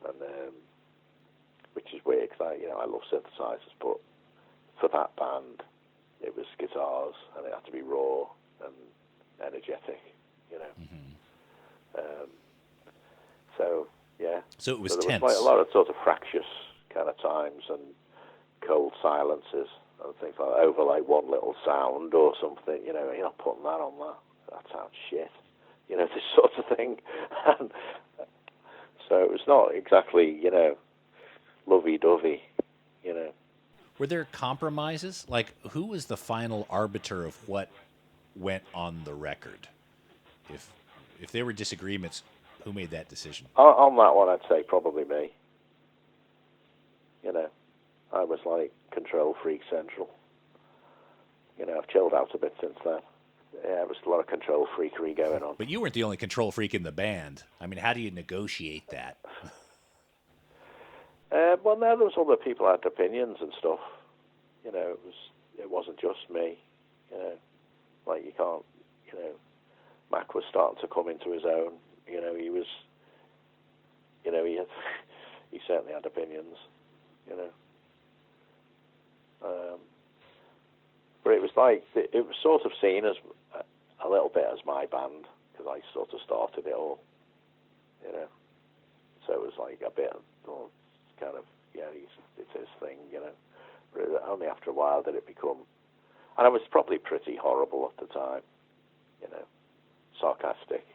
And which is weird because I love synthesizers, but for that band, it was guitars and it had to be raw and energetic, you know. So yeah. So it was there tense. was like a lot of sort of fractious kind of times and cold silences and things like that, over like one little sound or something. You know, you're not putting that on that. That sounds shit. You know, this sort of thing. And so it was not exactly, you know, lovey-dovey, you know. Were there compromises? Like, who was the final arbiter of what went on the record? If there were disagreements, who made that decision? On that one, I'd say probably me. You know, I was like control freak central. You know, I've chilled out a bit since then. Yeah, there was a lot of control freakery going on. But you weren't the only control freak in the band. I mean, how do you negotiate that? Well, no, there was other people who had opinions and stuff. You know, it wasn't just me. You know, like you can't. You know, Mac was starting to come into his own. You know, he was. You know, he certainly had opinions. You know, but it was like it was sort of seen as a little bit as my band because I sort of started it all. You know, so it was like a bit. Well, kind of, yeah, it's his thing, you know. But only after a while did it become, and I was probably pretty horrible at the time, you know, sarcastic,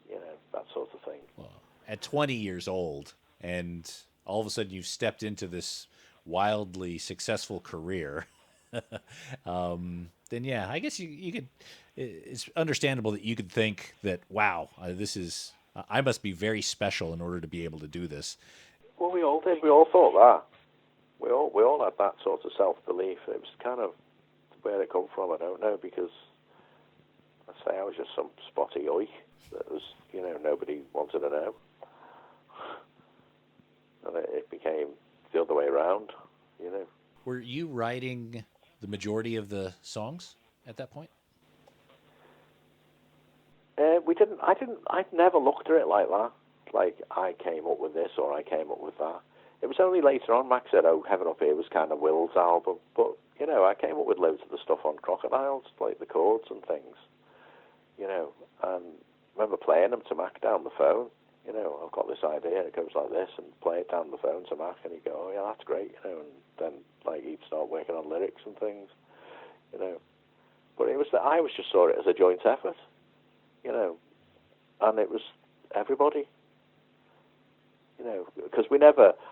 you know, that sort of thing. Well, at 20 years old, and all of a sudden you've stepped into this wildly successful career, then yeah, I guess you could. It's understandable that you could think that, wow, I must be very special in order to be able to do this. Well, we all did. We all thought that. We all had that sort of self-belief. It was kind of where it come from. I don't know, because I say I was just some spotty oik that was, you know, nobody wanted to know, and it became the other way around. You know. Were you writing the majority of the songs at that point? We didn't. I never looked at it like that. Like, I came up with this or I came up with that. It was only later on Max said, oh, Heaven Up Here was kind of Will's album. But, you know, I came up with loads of the stuff on Crocodiles, like the chords and things, you know. And I remember playing them to Mac down the phone. You know, I've got this idea, and it goes like this, and play it down the phone to Mac, and he'd go, oh, yeah, that's great, you know. And then, like, he'd start working on lyrics and things, you know. But it was that I just saw it as a joint effort, you know. And it was everybody. You know, because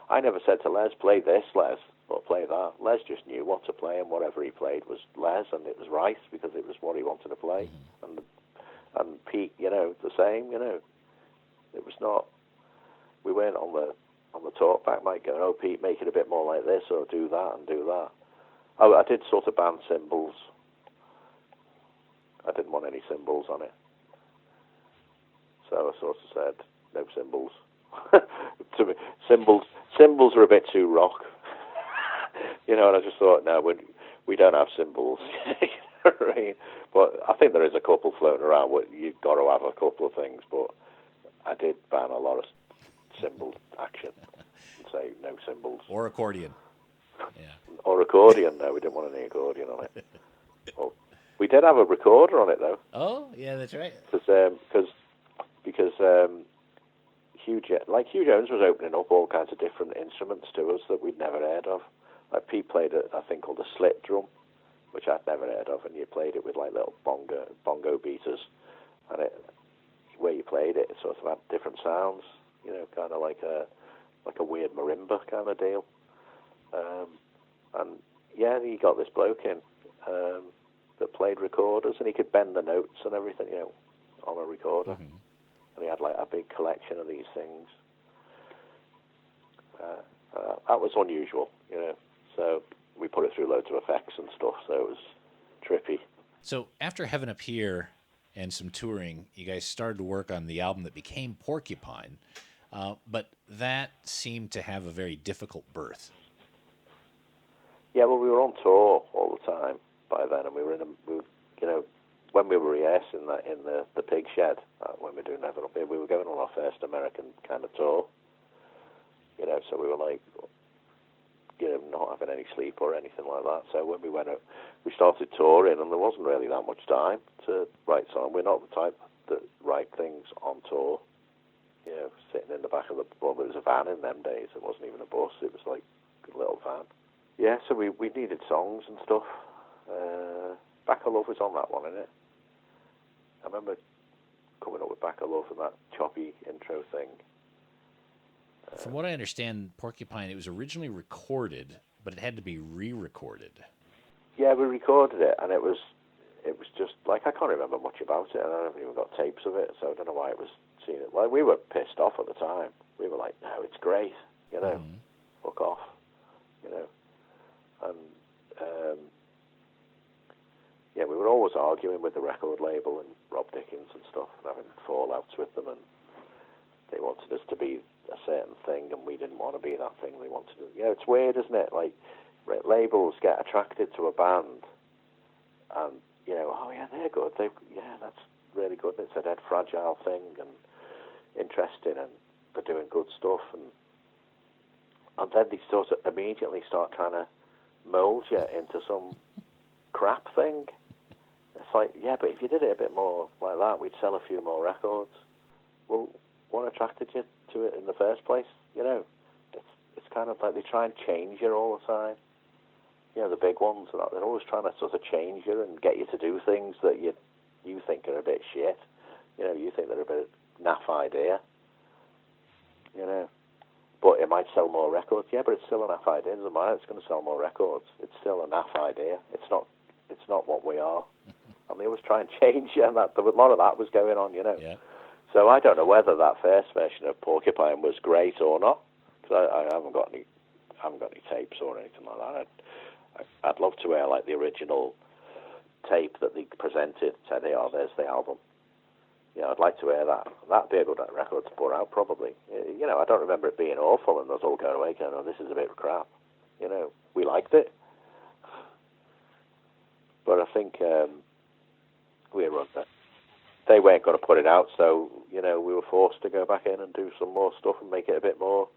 I never said to Les, play this, Les, or play that. Les just knew what to play, and whatever he played was Les, and it was right, because it was what he wanted to play. Mm-hmm. And Pete, you know, the same, you know. It was not, we weren't on the talk back mic going, oh, Pete, make it a bit more like this, or do that, and do that. Oh, I did sort of ban cymbals. I didn't want any cymbals on it. So I sort of said, no cymbals. To me, cymbals are a bit too rock, you know. And I just thought, no, we don't have cymbals. You know what I mean? But I think there is a couple floating around. You've got to have a couple of things, but I did ban a lot of cymbal action and say no cymbals or accordion. Yeah. Or accordion. No, we didn't want any accordion on it. Well, we did have a recorder on it though. Oh, yeah, that's right. Because Hugh Jones was opening up all kinds of different instruments to us that we'd never heard of. Like Pete played a thing called a slit drum, which I'd never heard of, and you played it with like little bongo beaters, and where you played it, it sort of had different sounds, you know, kind of like a weird marimba kind of deal. And yeah, he got this bloke in that played recorders, and he could bend the notes and everything, you know, on a recorder. Mm-hmm. And he had like a big collection of these things. That was unusual, you know. So we put it through loads of effects and stuff, so it was trippy. So after Heaven Up Here and some touring, you guys started to work on the album that became Porcupine, but that seemed to have a very difficult birth. Yeah, well, we were on tour all the time by then, and we were you know, when we were rehearsing in the pig shed, when we were doing Heaven Up Here, we were going on our first American kind of tour. So we were like, not having any sleep or anything like that. So when we went out, we started touring, and there wasn't really that much time to write songs. We're not the type that write things on tour. Sitting in the back of the, well, there was a van in them days. It wasn't even a bus. It was like a little van. Yeah, so we needed songs and stuff. Back of Love was on that one, innit? I remember coming up with Back of Love and that choppy intro thing. From what I understand, Porcupine, it was originally recorded, but it had to be re-recorded. Yeah, we recorded it, and it was just like, I can't remember much about it, and I haven't even got tapes of it, so I don't know why it was seen it. Like, we were pissed off at the time. We were like, no, it's great, fuck off, and yeah, we were always arguing with the record label and Rob Dickens and stuff, and having fallouts with them, and they wanted us to be a certain thing, and we didn't want to be that thing. They wanted to, it's weird, isn't it? Like, labels get attracted to a band, and oh yeah, they're good. That's really good. It's a dead fragile thing and interesting, and they're doing good stuff, and then they sort of immediately start trying to mold you into some crap thing. It's like, yeah, but if you did it a bit more like that, we'd sell a few more records. Well, what attracted you to it in the first place? It's kind of like they try and change you all the time. The big ones, they're always trying to sort of change you and get you to do things that you think are a bit shit. You think they're a bit naff idea. But it might sell more records. Yeah, but it's still a naff idea. It doesn't matter. It's going to sell more records. It's still a naff idea. It's not what we are. And they always try and change you, and a lot of that was going on, Yeah. So I don't know whether that first version of Porcupine was great or not, because I haven't got any tapes or anything like that. I'd love to hear like the original tape that they presented. Said, "Oh, there's the album." I'd like to hear that. That'd be a good record to put out, probably. I don't remember it being awful, and us all going away going, "Oh, this is a bit of crap." We liked it, but I think we were under. They weren't going to put it out, so we were forced to go back in and do some more stuff and make it a bit more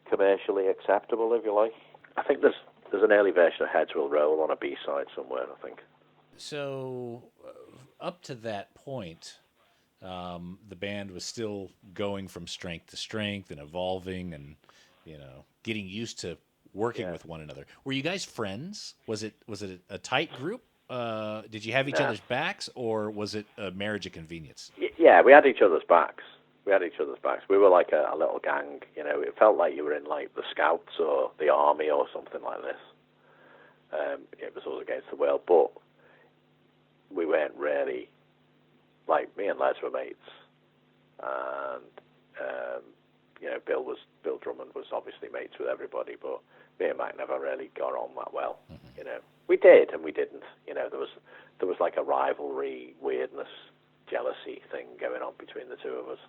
commercially acceptable, if you like. I think there's an early version of Heads Will Roll on a B-side somewhere, I think. So up to that point, the band was still going from strength to strength and evolving and getting used to working with one another. Were you guys friends? Was it a tight group? Did you have each other's backs, or was it a marriage of convenience? Yeah, we had each other's backs. We were like a little gang. It felt like you were in like the Scouts or the Army or something like this. It was all against the world, but we weren't really, like, me and Les were mates, and Bill Drummond was obviously mates with everybody, but me and Mac never really got on that well. We did and we didn't. There was like a rivalry, weirdness, jealousy thing going on between the two of us.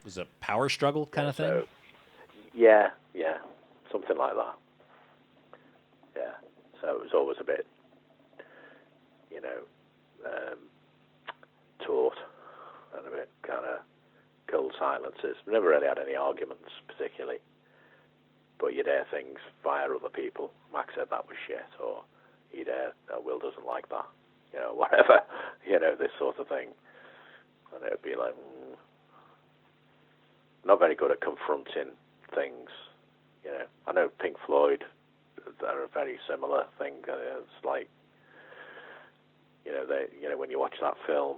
Was it a power struggle kind of thing? So, yeah, something like that. Yeah, so it was always a bit, taut and a bit kind of cold silences. We never really had any arguments particularly, but you'd hear things via other people. Max said that was shit, or he'd hear, Will doesn't like that, whatever, this sort of thing. And it would be like, not very good at confronting things. I know Pink Floyd, they're a very similar thing. It's like, when you watch that film,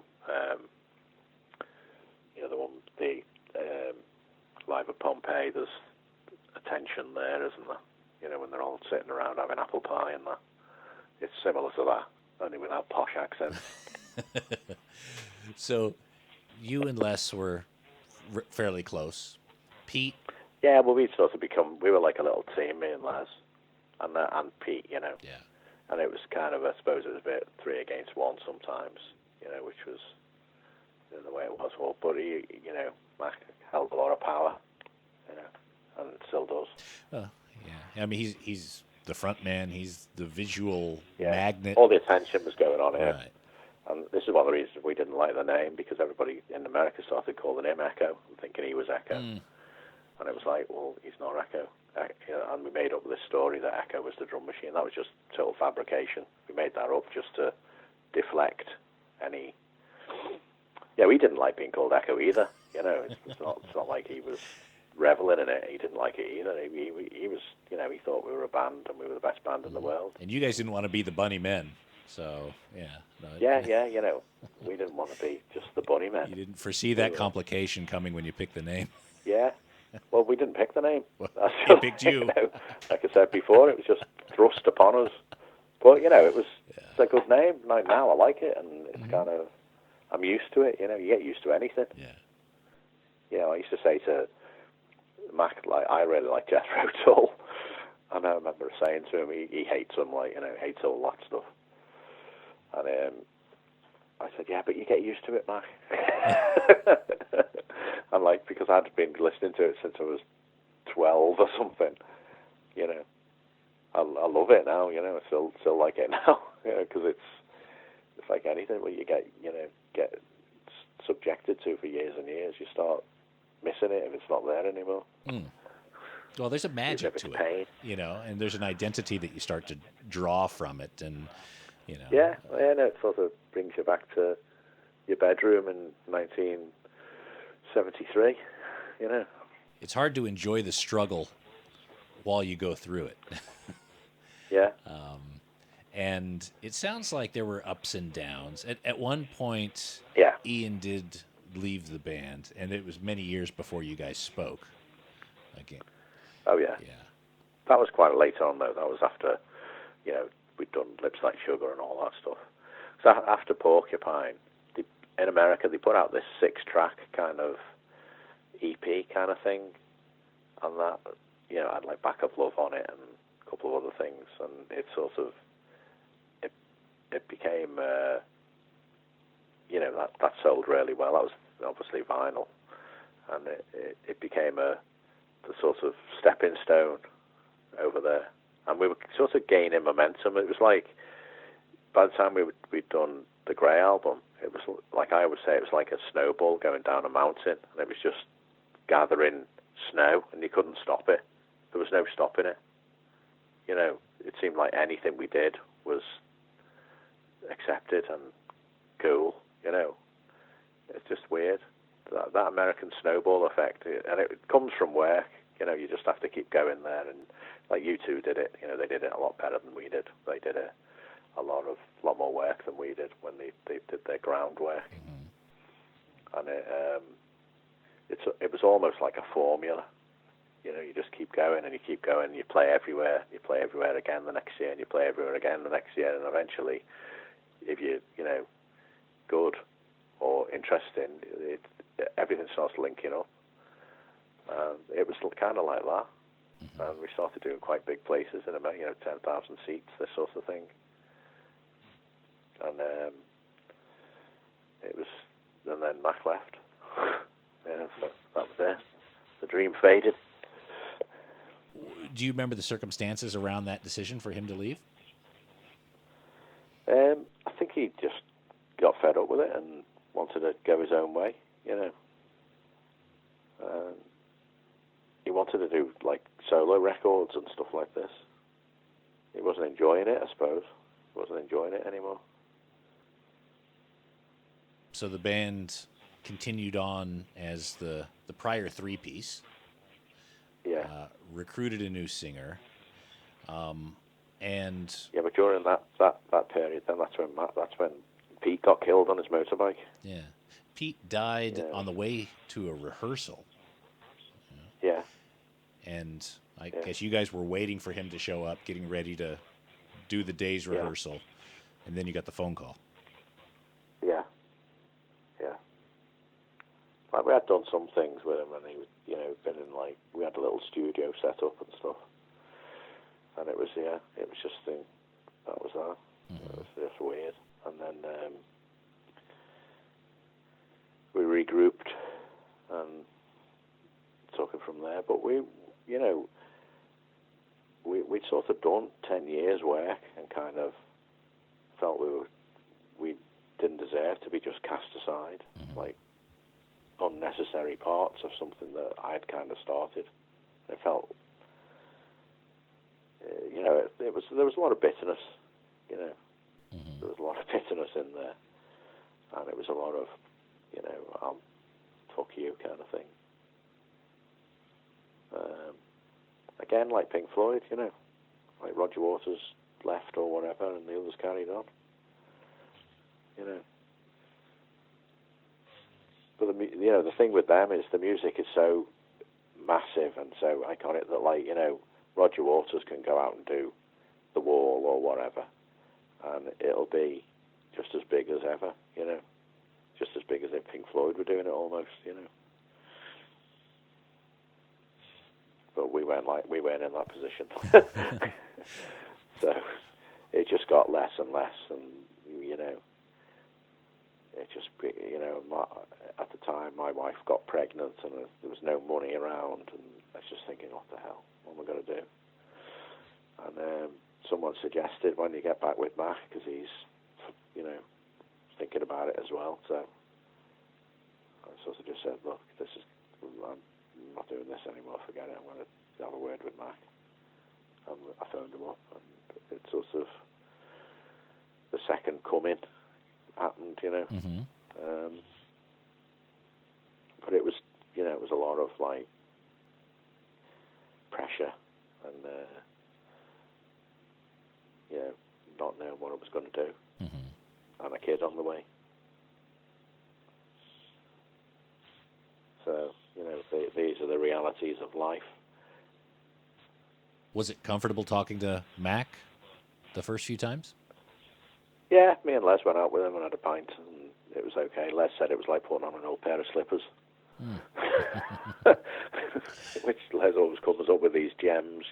the Live at Pompeii, there's a tension there, isn't there? When they're all sitting around having apple pie and that. It's similar to that, only without posh accents. So, you and Les were fairly close. Pete? Yeah, well, we'd sort of we were like a little team, me and Les, and Pete, Yeah. And it was kind of, I suppose it was a bit 3 against 1 sometimes, which was the way it was. But he, Mac held a lot of power, and still does. Yeah. I mean, he's the front man. He's the visual magnet. All the attention was going on here. Right. And this is one of the reasons we didn't like the name, because everybody in America started calling him Echo and thinking he was Echo. And it was like, well, he's not Echo. And we made up this story that Echo was the drum machine. That was just total fabrication. We made that up just to deflect any... Yeah, we didn't like being called Echo either. It's not like he was reveling in it. He didn't like it either. He was, he thought we were a band and we were the best band in the world. And you guys didn't want to be the Bunnymen, so yeah. No, Yeah, we didn't want to be just the Bunnymen. You didn't foresee that complication coming when you picked the name. Yeah. Well, we didn't pick the name. Well, he picked you. Like I said before, it was just thrust upon us. But, it's a good name. Like now I like it, and it's kind of, I'm used to it. You get used to anything. Yeah. I used to say to Mac, like, I really like Jethro Tull. And I remember saying to him, he hates him, hates all that stuff. And I said, yeah, but you get used to it, Mac. And because I'd been listening to it since I was 12 or something, I love it now. I still like it now, because it's like anything where you get subjected to for years and years. You start missing it if it's not there anymore. Well, there's a magic to it, and there's an identity that you start to draw from it, and Yeah, it sort of brings you back to your bedroom in 1973. It's hard to enjoy the struggle while you go through it. Yeah. And it sounds like there were ups and downs. At one point, Yeah. Ian did leave the band, and it was many years before you guys spoke again. Oh, yeah. Yeah. That was quite late on, though. That was after, we'd done Lips Like Sugar and all that stuff. So after Porcupine, in America, they put out this 6-track kind of EP kind of thing, and that, had like Back of Love on it and a couple of other things, and it sort of, it became, that sold really well. That was obviously vinyl, and it became the sort of stepping stone over there. And we were sort of gaining momentum. It was like, by the time we'd done the Grey album, it was like I would say, it was like a snowball going down a mountain, and it was just gathering snow, and you couldn't stop it. There was no stopping it. It seemed like anything we did was accepted and cool. It's just weird. That American snowball effect, and it comes from work. You just have to keep going there, and like you two did it. They did it a lot better than we did. They did a lot more work than we did when they did their groundwork. And it was almost like a formula. You just keep going and you keep going. You play everywhere. You play everywhere again the next year, and you play everywhere again the next year, and eventually, if you good or interesting, everything starts linking up. It was kind of like that. And we started doing quite big places in about 10,000 seats, this sort of thing. And and then Mac left. So that was it. The dream faded. Do you remember the circumstances around that decision for him to leave? I think he just got fed up with it and wanted to go his own way. He wanted to do like solo records and stuff like this. He wasn't enjoying it, I suppose. He wasn't enjoying it anymore. So the band continued on as the prior 3-piece. Yeah. Recruited a new singer. And yeah, but during that period, then that's when Pete got killed on his motorbike. Yeah, Pete died on the way to a rehearsal. Yeah. And I guess you guys were waiting for him to show up, getting ready to do the day's rehearsal, and then you got the phone call. Yeah. Like we had done some things with him, and he was, been in we had a little studio set up and stuff, and it was just that was that. It was just weird, and then we regrouped and took it from there. But we'd sort of done 10 years work and kind of felt we didn't deserve to be just cast aside. unnecessary parts of something that I had kind of started. It felt, there was a lot of bitterness, Mm-hmm. there was a lot of bitterness in there, and it was a lot of, fuck you kind of thing. Again, like Pink Floyd, like Roger Waters left or whatever, and the others carried on, But the thing with them is the music is so massive and so iconic that, like, Roger Waters can go out and do The Wall or whatever, and it'll be just as big as ever, just as big as if Pink Floyd were doing it almost, But we weren't in that position. So it just got less and less, and it just, at the time my wife got pregnant and there was no money around, and I was just thinking, what the hell, what am I going to do? And someone suggested, when you get back with Mac, because he's, thinking about it as well, so I sort of just said, look, I'm not doing this anymore, forget it, I'm going to have a word with Mac. And I phoned him up, and it sort of, the second coming happened, Mm-hmm. But it was, it was a lot of, like, pressure and, not knowing what I was going to do, Mm-hmm. and a kid on the way. So, these are the realities of life. Was it comfortable talking to Mac the first few times? Yeah, me and Les went out with him and had a pint, and it was okay. Les said it was like putting on an old pair of slippers. Mm. Which Les always comes up with these gems,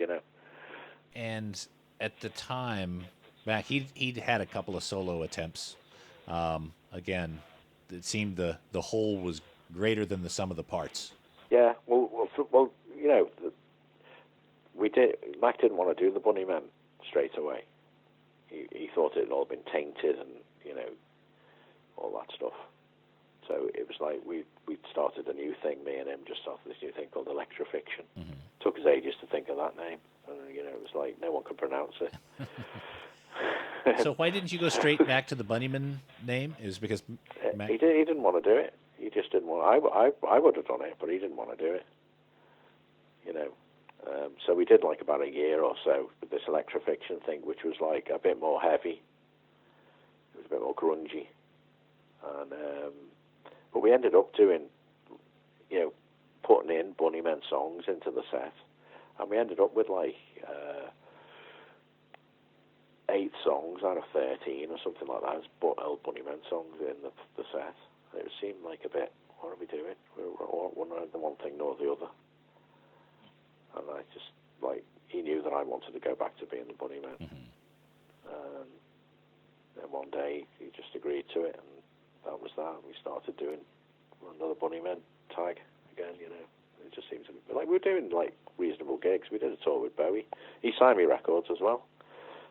And at the time, Mac, he'd had a couple of solo attempts. Again, it seemed the whole was greater than the sum of the parts. Yeah, well, we did. Mac didn't want to do the Bunnymen straight away. He thought it had all been tainted and, all that stuff. So it was like we started a new thing, me and him just started this new thing called Electrofiction. Mm-hmm. Took us ages to think of that name. And, it was like no one could pronounce it. So why didn't you go straight back to the Bunnymen name? It was because Mac... He didn't want to do it. He just didn't want. I would have done it, but he didn't want to do it. So we did like about a year or so with this Electrofiction thing, which was like a bit more heavy. It was a bit more grungy, and but we ended up doing, putting in Bunnymen songs into the set, and we ended up with like 8 songs out of 13 or something like that, old Bunnymen songs in the set. It seemed like a bit, what are we doing? We're neither one thing nor the other. And I just, like, he knew that I wanted to go back to being the Bunnymen. Mm-hmm. And then one day he just agreed to it, and that was that. We started doing another Bunnymen tag again, It just seems to be, like, we were doing, like, reasonable gigs. We did a tour with Bowie. He signed me records as well.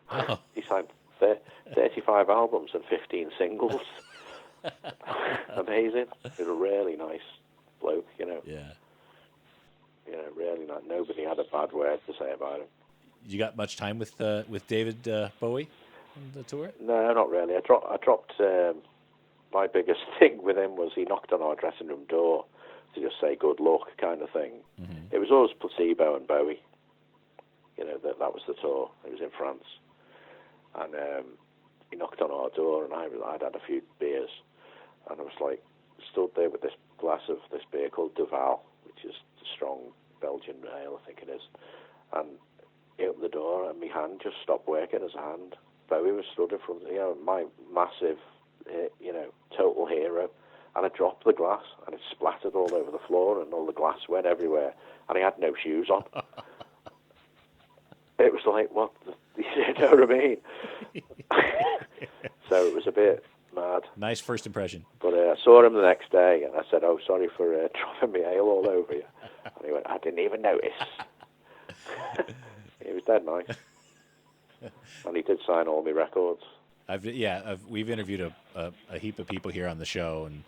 Oh. He signed 35 albums and 15 singles. Amazing. He's a really nice bloke, Yeah. Really not. Nobody had a bad word to say about him. You got much time with David Bowie on the tour? No, not really. I dropped. My biggest thing with him was he knocked on our dressing room door to just say good luck, kind of thing. Mm-hmm. It was always Placebo and Bowie. That was the tour. It was in France, and he knocked on our door, and I'd had a few beers, and I was like stood there with this glass of this beer called Duval, which is a strong Belgian ale, I think it is. And he opened the door, and my hand just stopped working as a hand. Bowie was stood in front of my massive, total hero. And I dropped the glass, and it splattered all over the floor, and all the glass went everywhere. And he had no shoes on. It was like, what? You know what I mean? So it was a bit mad. Nice first impression. But I saw him the next day, and I said, "Oh, sorry for dropping my ale all over you." And he went, "I didn't even notice." He was dead nice, and he did sign all my records. We've interviewed a heap of people here on the show, and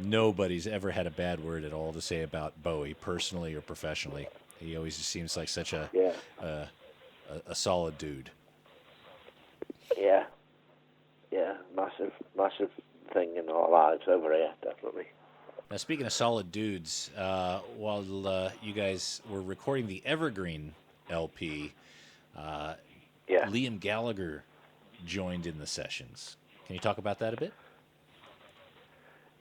Nobody's ever had a bad word at all to say about Bowie, personally or professionally. He always just seems like such Yeah, a solid dude. yeah, yeah. Massive thing in our lives over here, definitely. Now, speaking of solid dudes, while you guys were recording the Evergreen LP, uh, Yeah, Liam Gallagher joined in the sessions. Can you talk about that a bit?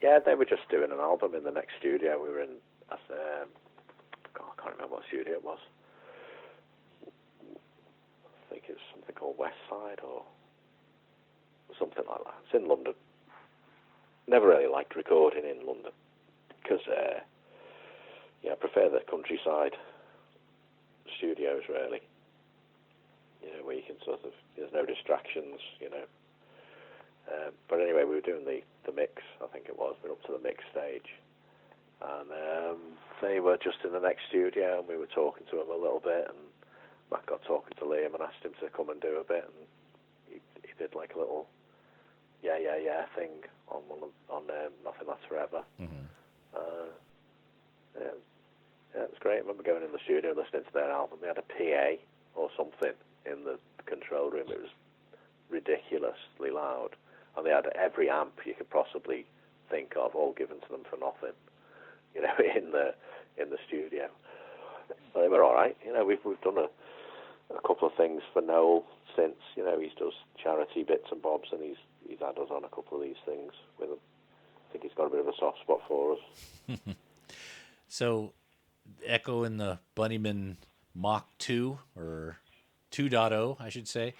yeah. They were just doing an album in the next studio. We were in. God, I can't remember what studio it was. I think it's something called West Side or something like that. It's in London. Never really liked recording in London because, I prefer the countryside studios really. Where you can sort of, there's no distractions, But anyway, we were doing the mix, I think it was. We were up to the mix stage. And they were just in the next studio, and we were talking to them a little bit, and Matt got talking to Liam and asked him to come and do a bit, and he did like a little yeah thing on Nothing Lasts Forever. Mm-hmm. Yeah, it was great. I remember going in the studio listening to their album. They had a PA or something in the control room. It was ridiculously loud, and they had every amp you could possibly think of, all given to them for nothing. In the studio. But they were all right. We've done a couple of things for Noel since. He does charity bits and bobs, and he's had us on a couple of these things with him. I think he's got a bit of a soft spot for us. So, Echo and the Bunnymen Mach 2 or 2.0, I should say,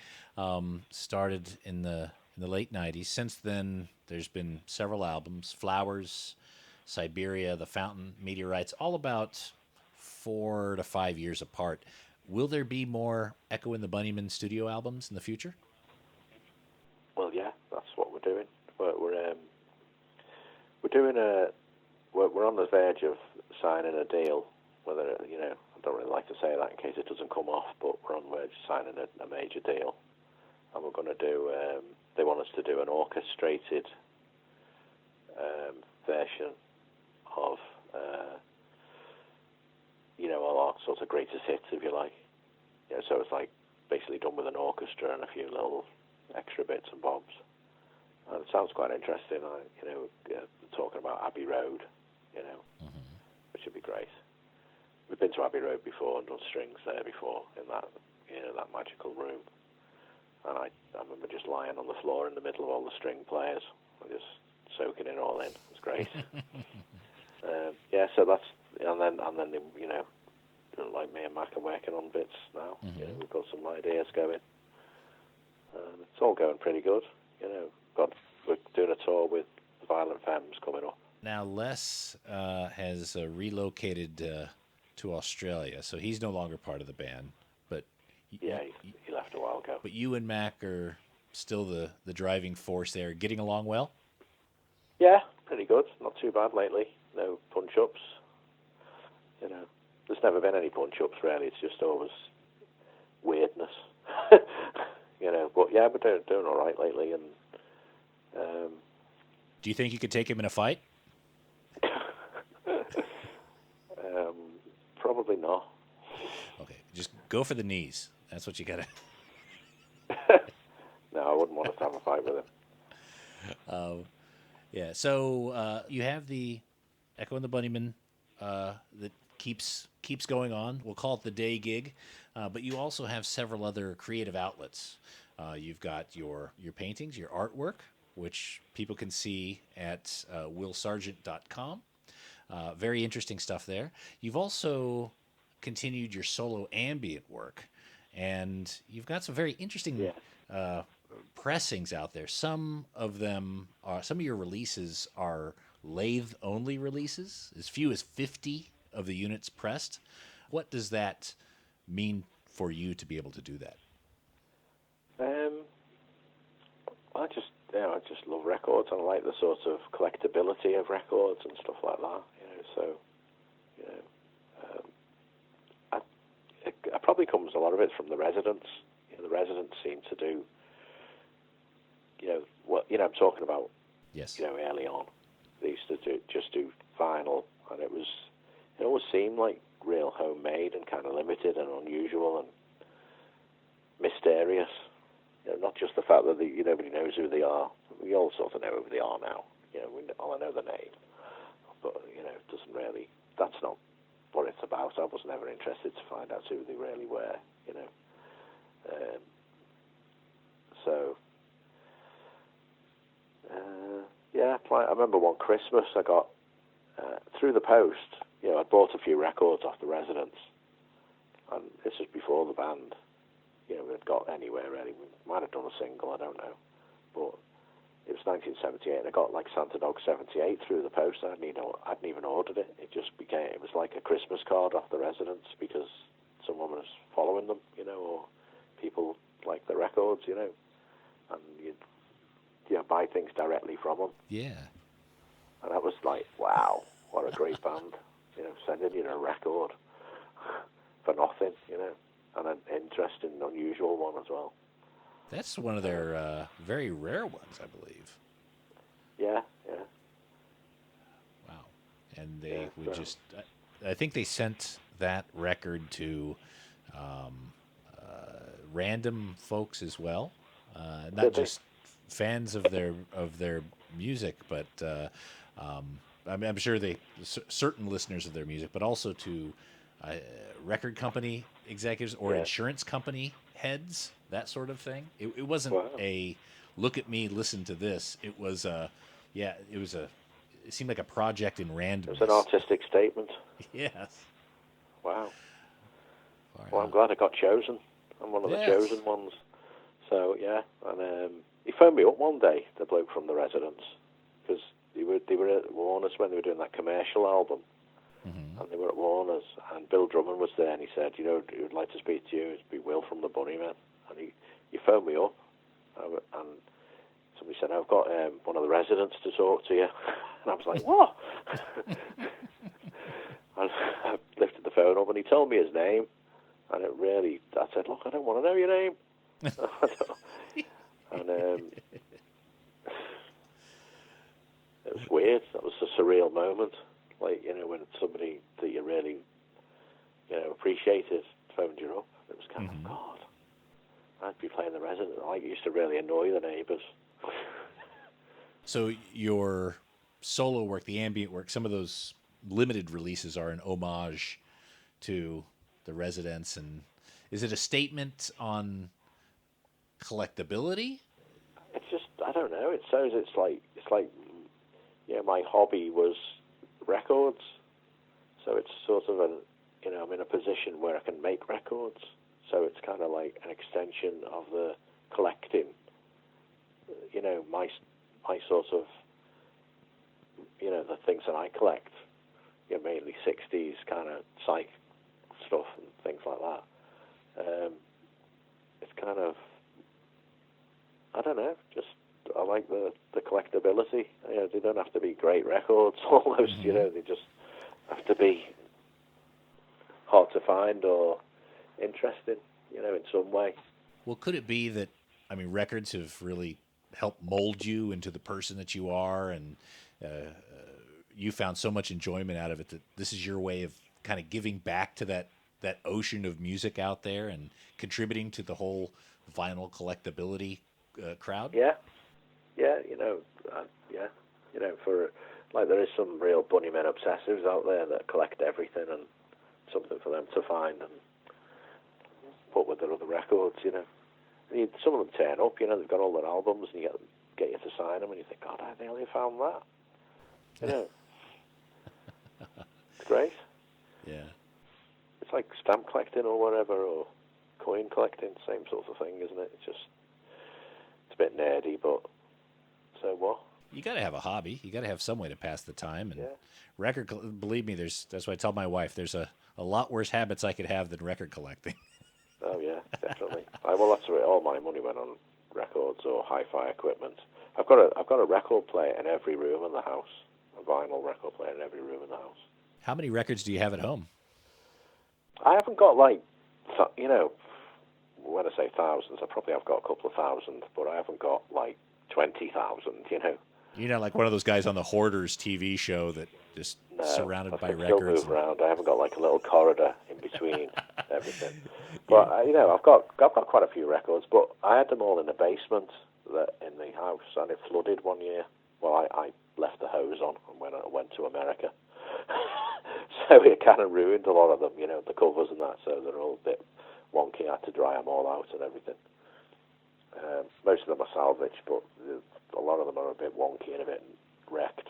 started in the late 90s. Since then, there's been several albums: Flowers, Siberia, The Fountain, Meteorites, all about 4 to 5 years apart. Will there be more Echo and the Bunnymen studio albums in the future? Well, yeah, that's what we're doing. We're doing we're on the verge of signing a deal. Whether I don't really like to say that in case it doesn't come off, but we're on the verge of signing a major deal, and we're going to do. They want us to do an orchestrated version of all our sorts of greatest hits, if you like. So it's like basically done with an orchestra and a few little extra bits and bobs. And it sounds quite interesting. Talking about Abbey Road, Mm-hmm. which would be great. We've been to Abbey Road before and done strings there before in that that magical room. And I remember just lying on the floor in the middle of all the string players, and just soaking it all in. It was great. So that's and then like me and Mac are working on bits now. Mm-hmm. We've got some ideas going. It's all going pretty good. We're doing a tour with the Violent Femmes coming up. Now, Les has relocated to Australia, so he's no longer part of the band. But Yeah, he left a while ago. but you and Mac are still the driving force there. Getting along well? Yeah, pretty good. Not too bad lately. No punch-ups. There's never been any punch-ups, really. It's just always weirdness. But yeah, we're doing all right lately. And Do you think you could take him in a fight? probably not. Okay, just go for the knees. That's what you gotta. No, I wouldn't want us to have a fight with him. Yeah. So you have the Echo and the Bunnymen that keeps going on. We'll call it the day gig, but you also have several other creative outlets. You've got your paintings, your artwork, which people can see at willsargent.com. Very interesting stuff there. You've also continued your solo ambient work, and you've got some very interesting pressings out there. Some of your releases are lathe-only releases, as few as 50 of the units pressed. What does that mean for you to be able to do that? I just love records. I like the sort of collectability of records and stuff like that. It probably comes, a lot of it, from the residents. The residents seem to do, what I'm talking about. Yes. Early on, they used to just do vinyl, and it always seemed like real homemade and kind of limited and unusual and mysterious. Not just the fact that nobody knows who they are. We all sort of know who they are now. I know the name, but it doesn't really. That's not what it's about. I was never interested to find out who they really were. So. I remember one Christmas I got through the post. I bought a few records off the residents, and this was before the band. We had got anywhere really. We might have done a single, I don't know, but it was 1978, and I got like Santa Dog 78 through the post. I hadn't even ordered it. It was like a Christmas card off the residents because someone was following them, or people liked the records, and you'd buy things directly from them. Yeah. And that was like, wow, what a great band. Sending you a record for nothing, and an interesting, unusual one as well. That's one of their very rare ones, I believe. Yeah. Wow. And they I think they sent that record to random folks as well, not just fans of their music, but I'm sure certain listeners of their music, but also to record company executives or insurance company heads, that sort of thing. It wasn't a look at me, listen to this. It was it seemed like a project in randomness. It was an artistic statement. Yes. Wow. Well, I'm glad I got chosen. I'm one of the chosen ones. So yeah, and he phoned me up one day, the bloke from the residents, because they were at Warner's when they were doing that commercial album, and they were at Warner's, and Bill Drummond was there, and he said, he would like to speak to you. It'd be Will from the Bunnymen, and he phoned me up, and somebody said, I've got one of the residents to talk to you, and I was like, what? And I lifted the phone up, and he told me his name, and I said, look, I don't want to know your name. And it was weird. That was a surreal moment. Like, when somebody that you really, appreciated phoned you up. It was kind of, God, I'd be playing the resident. It used to really annoy the neighbours. So your solo work, the ambient work, some of those limited releases are an homage to the residents. And is it a statement on collectability? It's just, I don't know. It says it's like my hobby was records, so it's sort of I'm in a position where I can make records, so it's kind of like an extension of the collecting. My sort of the things that I collect, mainly 60s kind of psych stuff and things like that. It's kind of, I don't know, just I like the collectability. They don't have to be great records almost, they just have to be hard to find or interesting, in some way. Well, could it be that, records have really helped mold you into the person that you are, and you found so much enjoyment out of it that this is your way of kind of giving back to that ocean of music out there and contributing to the whole vinyl collectability crowd? Yeah. For there is some real Bunnymen obsessives out there that collect everything, and something for them to find and put with their other records. And some of them turn up. They've got all their albums, and you get you to sign them, and you think, God, I nearly found that. It's great. Yeah. It's like stamp collecting or whatever, or coin collecting, same sort of thing, isn't it? It's a bit nerdy, but so what? You got to have a hobby. You got to have some way to pass the time. And believe me, that's why I tell my wife, there's a lot worse habits I could have than record collecting. Oh yeah, definitely. Well, that's where all my money went on records or hi-fi equipment. I've got a record player in every room in the house, a vinyl record player in every room in the house. How many records do you have at home? I haven't got when I say thousands, I probably have got a couple of thousand, but I haven't got 20,000. You're not like one of those guys on the Hoarders TV show that just No, surrounded I by can still records. move around. I haven't got like a little corridor in between everything. Yeah. But you know, I've got quite a few records, but I had them all in the basement in the house, and it flooded one year. Well, I left the hose on when I went to America, so it kind of ruined a lot of them. You know, the covers and that, so they're all a bit wonky. I had to dry them all out and everything. Most of them are salvaged, but a lot of them are a bit wonky and a bit wrecked.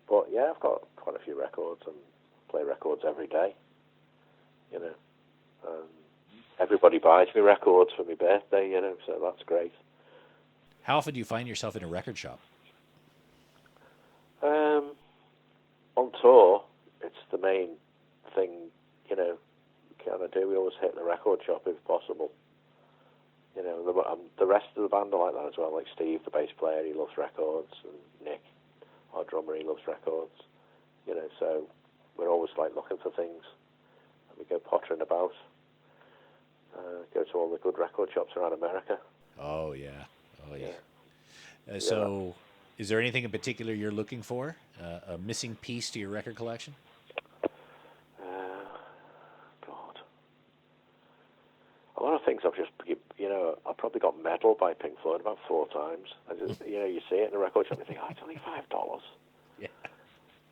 But yeah, I've got quite a few records and play records every day. You know, everybody buys me records for my birthday. You know, so that's great. How often do you find yourself in a record shop? On tour, it's the main thing. You know, we kind of do. We always hit the record shop if possible. You know, the rest of the band are like that as well. Like Steve, the bass player, he loves records, and Nick, our drummer, he loves records. You know, so we're always like looking for things, and we go pottering about. Go to all the good record shops around America. Oh yeah, oh yeah. Yeah. So, is there anything in particular you're looking for? A missing piece to your record collection? God. A lot of things I've just, you know, I probably got Metal by Pink Floyd about 4 times. I just, you know, you see it in a record shop and you think, oh, it's only $5. Yeah.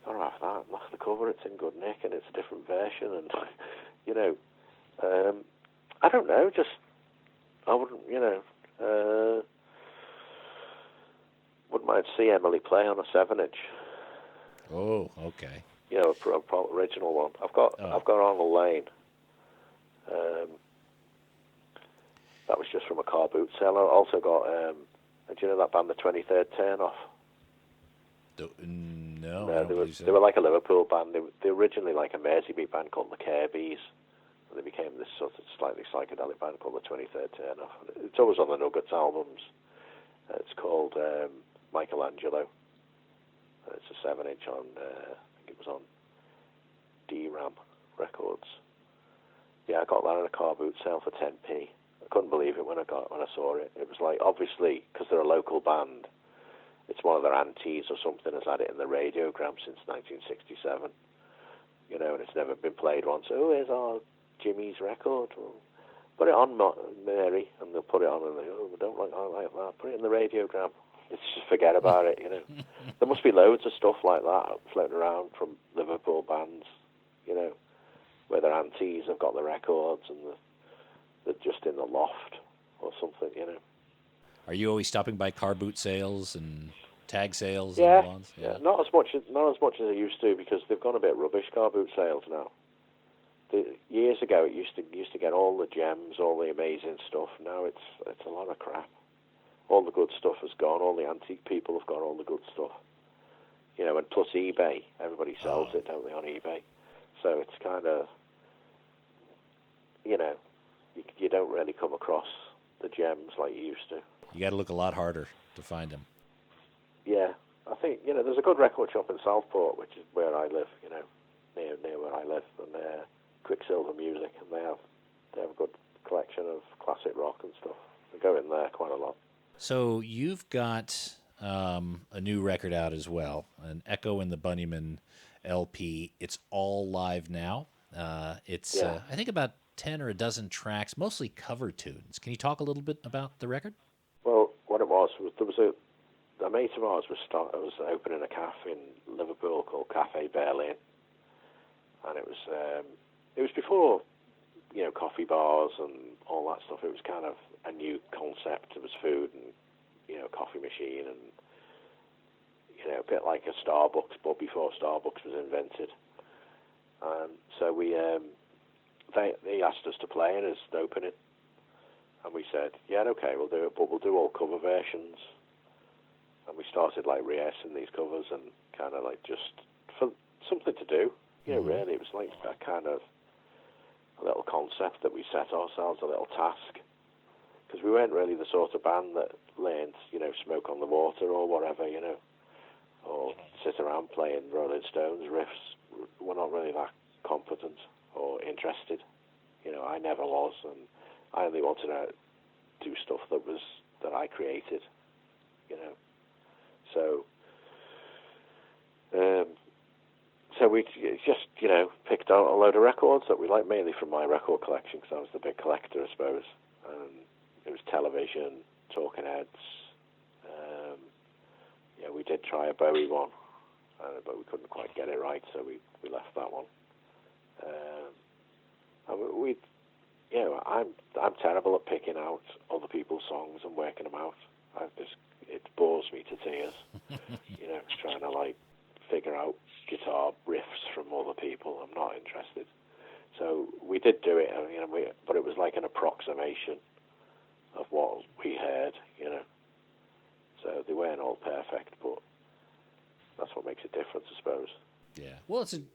I'll have that. Look at the cover, it's in good nick and it's a different version. And, you know, I don't know, just, I wouldn't, you know, wouldn't mind see Emily play on a 7-inch. Oh, okay. You know, a original one. I've got On the Lane. That was just from a car boot sale. I also got, do you know that band, the 23rd Turnoff? No, No, I don't believe so. they were like a Liverpool band. They were originally like a Merseybeat band called the Kirby's. And they became this sort of slightly psychedelic band called the 23rd Turnoff. It's always on the Nuggets albums. It's called Michelangelo. It's a 7-inch on, I think it was on D-Ram Records. Yeah, I got that in a car boot sale for 10p. I couldn't believe it when I saw it. It was like, obviously, because they're a local band, it's one of their aunties or something has had it in the radiogram since 1967. You know, and it's never been played once. Oh, here's our Jimmy's record. Well, put it on, Mary, and they'll put it on, and they go, oh, we don't like that. Put it in the radiogram. It's just forget about it, you know. There must be loads of stuff like that floating around from Liverpool bands, you know, where their aunties have got the records and they're just in the loft or something, you know. Are you always stopping by car boot sales and tag sales? Yeah, and lawns? Yeah. Not as much as I used to, because they've gone a bit rubbish, car boot sales now. Years ago, it used to get all the gems, all the amazing stuff. Now it's a lot of crap. All the good stuff has gone. All the antique people have got all the good stuff. You know, and plus eBay, everybody sells it, don't they, on eBay? So it's kind of, you know, you don't really come across the gems like you used to. You got to look a lot harder to find them. Yeah, I think, you know, there's a good record shop in Southport, which is where I live, you know, near where I live, and they're Quicksilver Music, and they have a good collection of classic rock and stuff. I go in there quite a lot. So you've got a new record out as well, an Echo and the Bunnymen LP. It's all live now. It's I think about 10 or a dozen tracks, mostly cover tunes. Can you talk a little bit about the record? Well, what it was there was a mate of ours was opening a cafe in Liverpool called Cafe Berlin, and it was before, you know, coffee bars and all that stuff. It was kind of a new concept. It was food and, you know, coffee machine and, you know, a bit like a Starbucks, but before Starbucks was invented. So they asked us to play in his opening, and we said, yeah, okay, we'll do it, but we'll do all cover versions. And we started like rehearsing these covers and kind of like just for something to do. You know, really, it was like a kind of a little concept that we set ourselves, a little task. Because we weren't really the sort of band that learned, you know, Smoke on the Water or whatever, you know, or sit around playing Rolling Stones riffs. We're not really that competent or interested. You know, I never was, and I only wanted to do stuff that I created, you know. So, so we just, picked out a load of records that we liked, mainly from my record collection, because I was the big collector, I suppose. It was Television, Talking Heads. We did try a Bowie one, but we couldn't quite get it right, so we left that one. I'm terrible at picking out other people's songs and working them out. It bores me to tears. Trying to figure out guitar riffs from other people. I'm not interested. So we did do it, but it was like an approximation of what we heard, So they weren't all perfect, but that's what makes it different, I suppose. Yeah. Well, it's an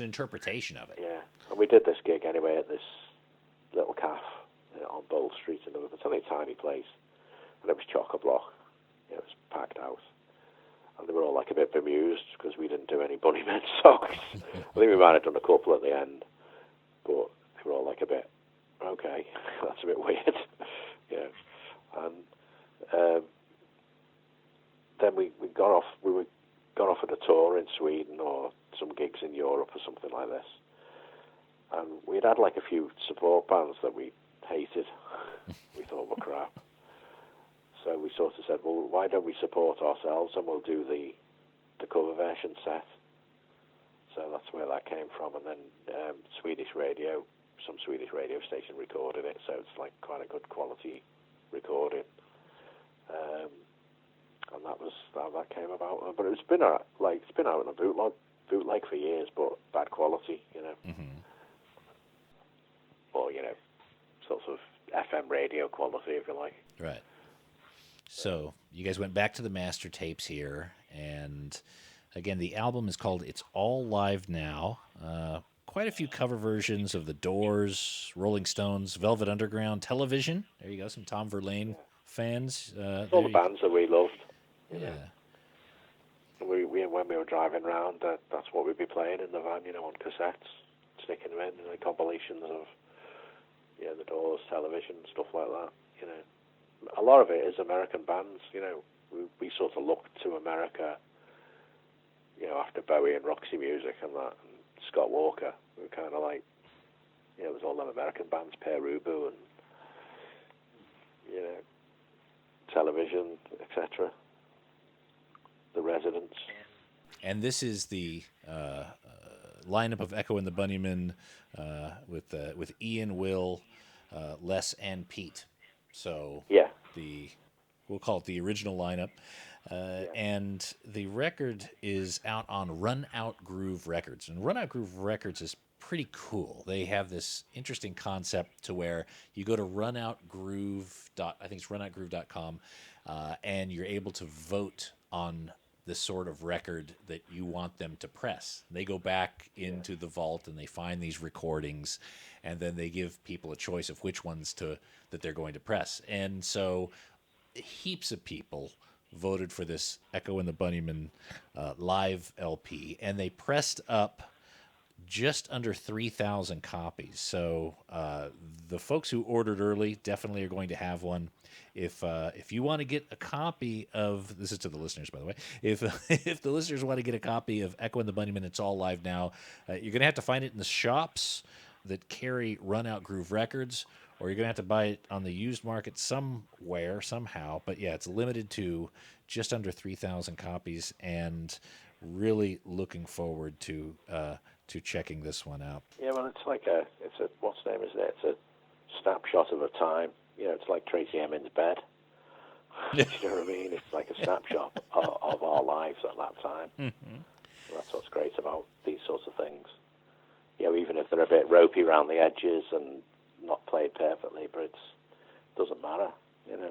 interpretation of it. Yeah. And we did this gig anyway at this little cafe on Bowl Street in Liverpool. It's only a tiny place, and it was chock-a-block. It was packed out. And they were all a bit bemused because we didn't do any Bunnymen songs. I think we might have done a couple at the end, but they were all a bit, okay, that's a bit weird. And then we got off. We got off at a tour in Sweden or some gigs in Europe or something like this. And we'd had a few support bands that we hated. We thought were crap. So we sort of said, well, why don't we support ourselves and we'll do the cover version set. So that's where that came from. And then some Swedish radio station recorded it. So it's quite a good quality recording. And that was how that came about. But it's been out in a bootleg for years, but bad quality, Mm-hmm. Or sort of FM radio quality, if you like. Right. So you guys went back to the master tapes here, and again, the album is called "It's All Live Now." Quite a few cover versions of The Doors, Rolling Stones, Velvet Underground, Television. There you go, some Tom Verlaine fans. All the bands that we loved. Yeah. When we were driving around, that's what we'd be playing in the van, on cassettes, sticking them in, compilations of The Doors, Television, stuff like that. A lot of it is American bands. We sort of looked to America, after Bowie and Roxy Music and that, and Scott Walker. We were kind of it was all them American bands, Perubu and, Television, etc. The Residents. And this is the lineup of Echo and the Bunnymen with Ian, Will, Les, and Pete. So we'll call it the original lineup. And the record is out on Run Out Groove Records. And Run Out Groove Records is pretty cool. They have this interesting concept to where you go to runoutgroove.com, and you're able to vote on the sort of record that you want them to press. They go back into the vault and they find these recordings, and then they give people a choice of which ones that they're going to press. And so heaps of people voted for this Echo and the Bunnymen live LP, and they pressed up just under 3,000 copies. So the folks who ordered early definitely are going to have one. If you want to get a copy of, this is to the listeners, by the way, if the listeners want to get a copy of Echo and the Bunnymen, It's All Live Now, you're going to have to find it in the shops that carry Run Out Groove Records, or you're going to have to buy it on the used market somewhere, somehow. But yeah, it's limited to just under 3,000 copies, and really looking forward to checking this one out. Yeah, well, it's what's the name is it? It's a snapshot of a time. It's like Tracy Emin's bed. Do you know what I mean? It's like a snapshot of our lives at that time. Mm-hmm. That's what's great about these sorts of things. Even if they're a bit ropey around the edges and not played perfectly, but it doesn't matter.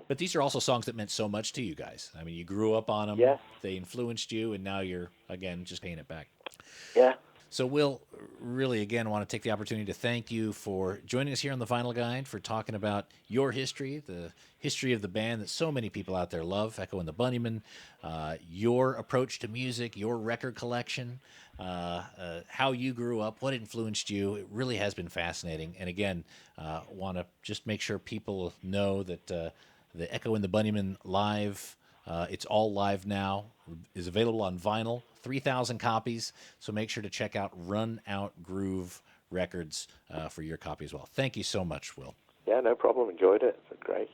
But these are also songs that meant so much to you guys. I mean, you grew up on them. Yeah. They influenced you, and now you're, again, just paying it back. Yeah. So, Will, really, again, want to take the opportunity to thank you for joining us here on The Vinyl Guide, for talking about your history, the history of the band that so many people out there love, Echo and the Bunnymen, your approach to music, your record collection, how you grew up, what influenced you. It really has been fascinating. And, again, want to just make sure people know that the Echo and the Bunnymen live It's all live now. Is available on vinyl, 3,000 copies. So make sure to check out Run Out Groove Records for your copy as well. Thank you so much, Will. Yeah, no problem. Enjoyed it. It's great.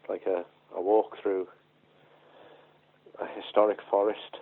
It's like a walk through a historic forest